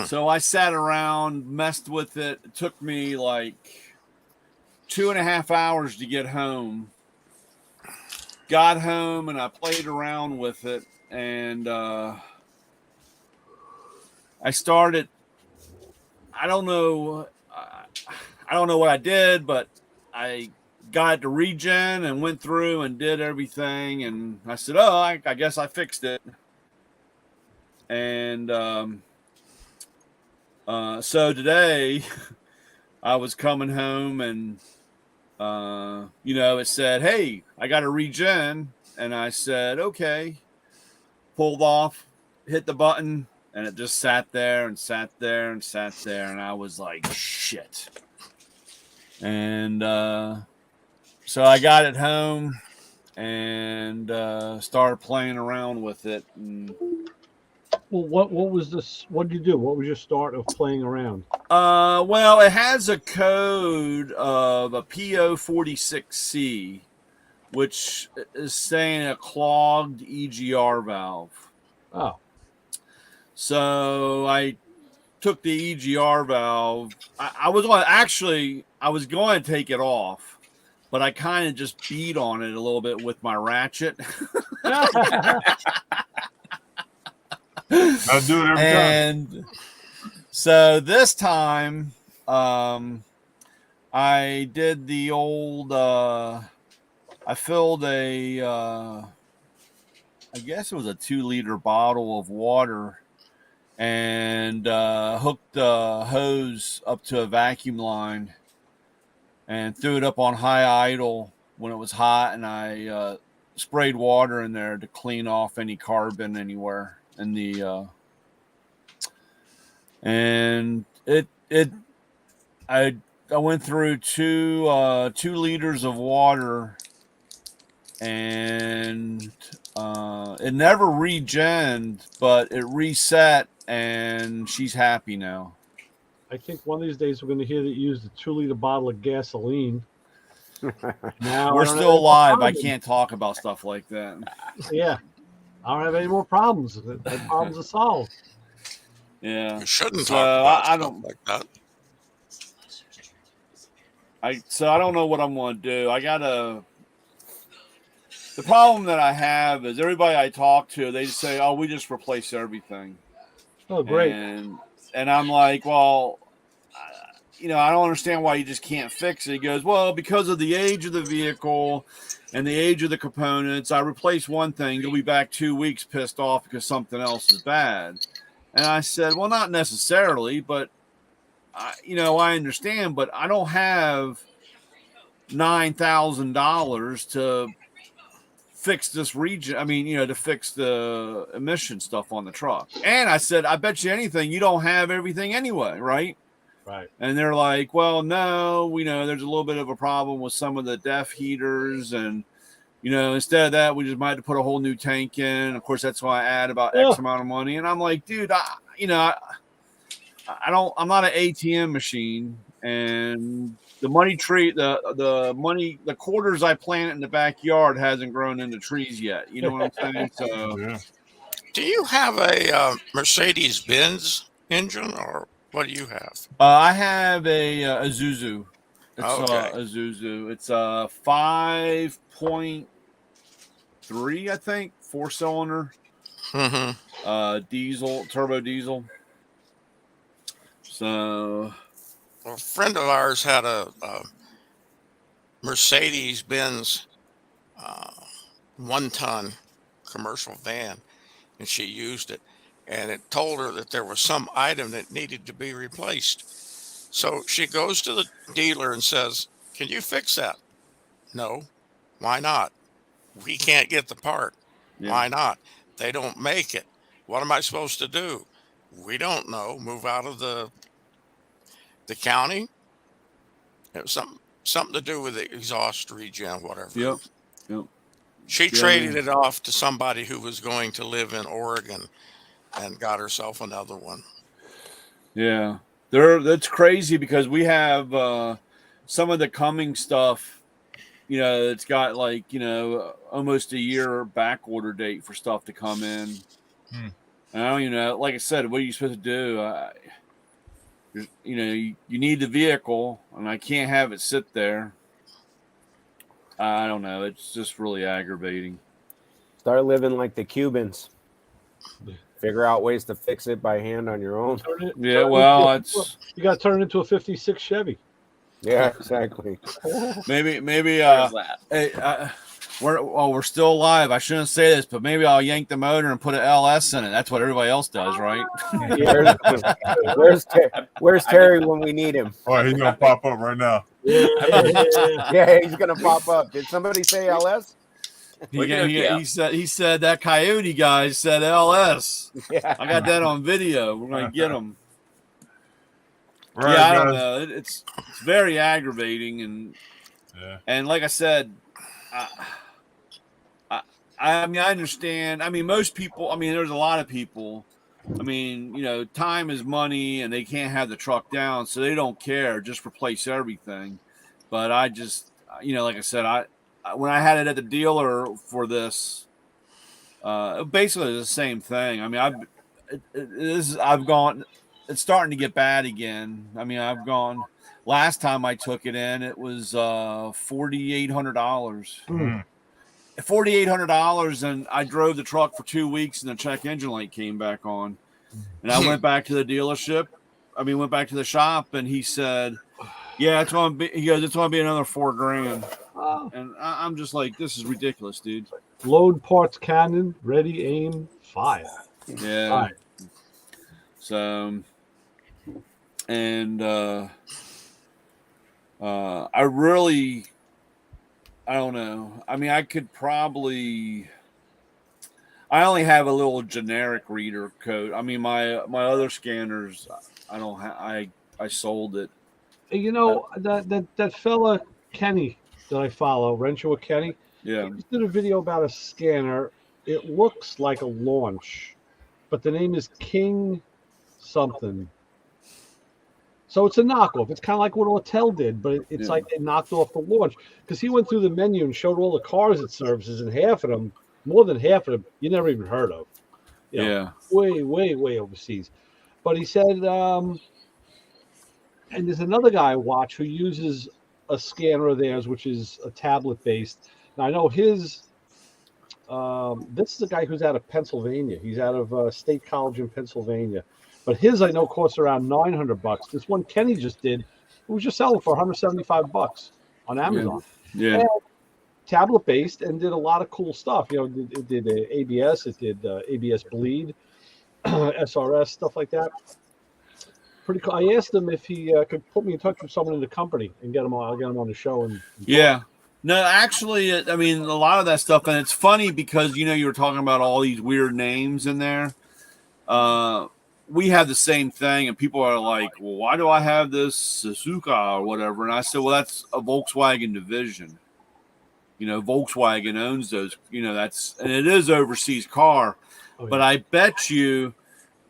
so I sat around, messed with it. It took me like 2.5 hours to get home. Got home and I played around with it, and I started. I don't know what I did, but I got to regen and went through and did everything, and I said, "Oh, I guess I fixed it." And so today, I was coming home, and it said, "Hey, I got to regen," and I said, "Okay." Pulled off, hit the button, and it just sat there and sat there and sat there, and I was like, "Shit." And so I got it home and started playing around with it. And, well, what was this? What did you do? What was your start of playing around? Well, it has a code of a PO46C, which is saying a clogged EGR valve. Oh. So I took the EGR valve. I was going to take it off, but I kind of just beat on it a little bit with my ratchet. I do it every time. And so this time, I did the old. I filled I guess it was a 2-liter bottle of water, and hooked the hose up to a vacuum line, and threw it up on high idle when it was hot, and I sprayed water in there to clean off any carbon anywhere in the and I went through 2 liters of water, and it never regened, but it reset, and she's happy now. I think one of these days we're going to hear that you used a 2-liter bottle of gasoline. Now We're still alive. I can't talk about stuff like that. Yeah. I don't have any more problems. The problems are solved. Yeah. You shouldn't talk about stuff like that. So I don't know what I'm going to do. The problem that I have is everybody I talk to, they say, "Oh, we just replace everything." Oh, great. And I'm like, well, I don't understand why you just can't fix it. He goes, well, because of the age of the vehicle and the age of the components, I replace one thing, you'll be back 2 weeks pissed off because something else is bad. And I said, well, not necessarily, but I understand, but I don't have $9,000 to fix this region. I mean, to fix the emission stuff on the truck. And I said, I bet you anything, you don't have everything anyway, right? Right. And they're like, well, no, we know there's a little bit of a problem with some of the def heaters. And, instead of that, we just might have to put a whole new tank in. Of course, that's why I add about X amount of money. And I'm like, dude, I'm not an ATM machine. And the money tree, the quarters I planted in the backyard hasn't grown into trees yet. You know what I'm saying? So, Yeah. Do you have a Mercedes-Benz engine, or what do you have? I have a Isuzu. It's Okay. a Isuzu. It's a 5.3, I think, 4-cylinder. Diesel, turbo diesel. So, a friend of ours had a Mercedes-Benz 1-ton commercial van, and she used it, and it told her that there was some item that needed to be replaced. So she goes to the dealer and says, "Can you fix that?" "No." "Why not?" "We can't get the part." yeah. "Why not?" "They don't make it." "What am I supposed to do?" "We don't know." "Move out of the county?" It was something to do with the exhaust regen, whatever. Yep. She traded it off to somebody who was going to live in Oregon and got herself another one. Yeah. That's crazy because we have some of the coming stuff, it's got like, almost a year back order date for stuff to come in. And I don't even know, like I said, what are you supposed to do? You need the vehicle, and I can't have it sit there. I don't know. It's just really aggravating. Start living like the Cubans. Figure out ways to fix it by hand on your own. You got to turn it into a 56 Chevy. Yeah, exactly. Maybe. Where's that? Hey, we're still alive. I shouldn't say this, but maybe I'll yank the motor and put an LS in it. That's what everybody else does, right? Where's Terry when we need him? Oh, he's gonna pop up right now. Yeah, he's gonna pop up. Did somebody say LS? He said that Coyote guy said LS. Yeah. I got that on video. We're gonna get him. Right, I don't guys. know. It's very aggravating, and like I said, I mean, I understand. I mean, most people. I mean, there's a lot of people. I mean, time is money, and they can't have the truck down, so they don't care. Just replace everything. But I just, like I said, when I had it at the dealer for this, basically the same thing. I mean, I've gone. It's starting to get bad again. I mean, I've gone. Last time I took it in, it was $4,800. $4,800, and I drove the truck for 2 weeks, and the check engine light came back on. And I went back to the dealership. Went back to the shop, and he said, "Yeah, it's going to be." He goes, "It's going to be another $4,000." Oh. And I'm just like, "This is ridiculous, dude." Load parts cannon, ready, aim, fire. Yeah. Fire. So, and I don't know. I mean, I could probably. I only have a little generic reader code. I mean, my other scanners, I don't have. I sold it. That fella Kenny that I follow, Rencho with Kenny. Yeah. He did a video about a scanner. It looks like a launch, but the name is King something. So it's a knockoff. It's kind of like what Autel did, but it's like they knocked off the launch because he went through the menu and showed all the cars it services, and half of them, more than half of them, you never even heard of. Way, way, way overseas. But he said, and there's another guy I watch who uses a scanner of theirs, which is a tablet based. Now I know his. This is a guy who's out of Pennsylvania. He's out of State College in Pennsylvania. But his, I know, costs around $900. This one Kenny just did, it was just selling for $175 on Amazon. Yeah. Tablet based and did a lot of cool stuff. It did ABS, it did ABS bleed, SRS, stuff like that. Pretty cool. I asked him if he could put me in touch with someone in the company and get him on. I'll get him on the show. And yeah. No, actually, I mean, a lot of that stuff, and it's funny because you were talking about all these weird names in there. we have the same thing, and people are like, well, why do I have this Suzuka or whatever? And I said, well, that's a Volkswagen division. Volkswagen owns those, and it is overseas car. But I bet you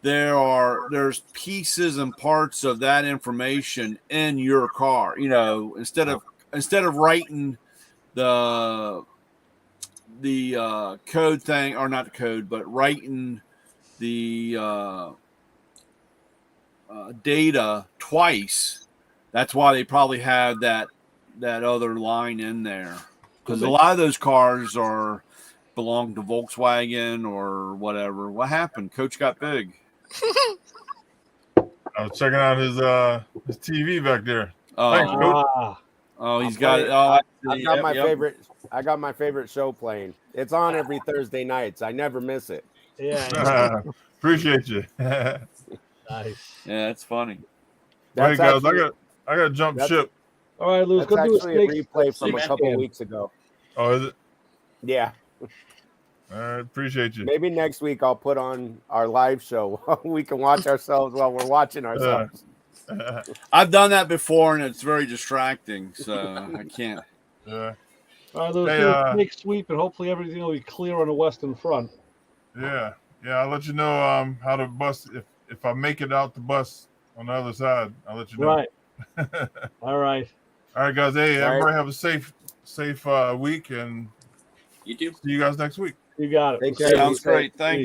there's pieces and parts of that information in your car. Instead of writing the code thing, or not the code, but writing the data twice. That's why they probably have that other line in there, because a lot of those cars belong to Volkswagen or whatever. What happened? Coach got big. I was checking out his TV back there. Thanks, Coach. He's got it. I got my favorite. I got my favorite show playing. It's on every Thursday nights. I never miss it. Yeah. Appreciate you. Nice. Yeah, it's funny. Hey guys, I got to jump ship. All right, Lewis. That's Go do actually a snake replay from a couple weeks ago. Oh, is it? Yeah. All right, appreciate you. Maybe next week I'll put on our live show. We can watch ourselves while we're watching ourselves. I've done that before, and it's very distracting, so I can't. Yeah. All right, Lewis. Do a snake sweep, and hopefully everything will be clear on the western front. Yeah. I'll let you know how to bus if I make it out the bus on the other side. I'll let you know. Right. All right. All right, guys. Hey, everybody have a safe week, and You too. see you guys next week. You got it. Take care. Sounds great. Thanks.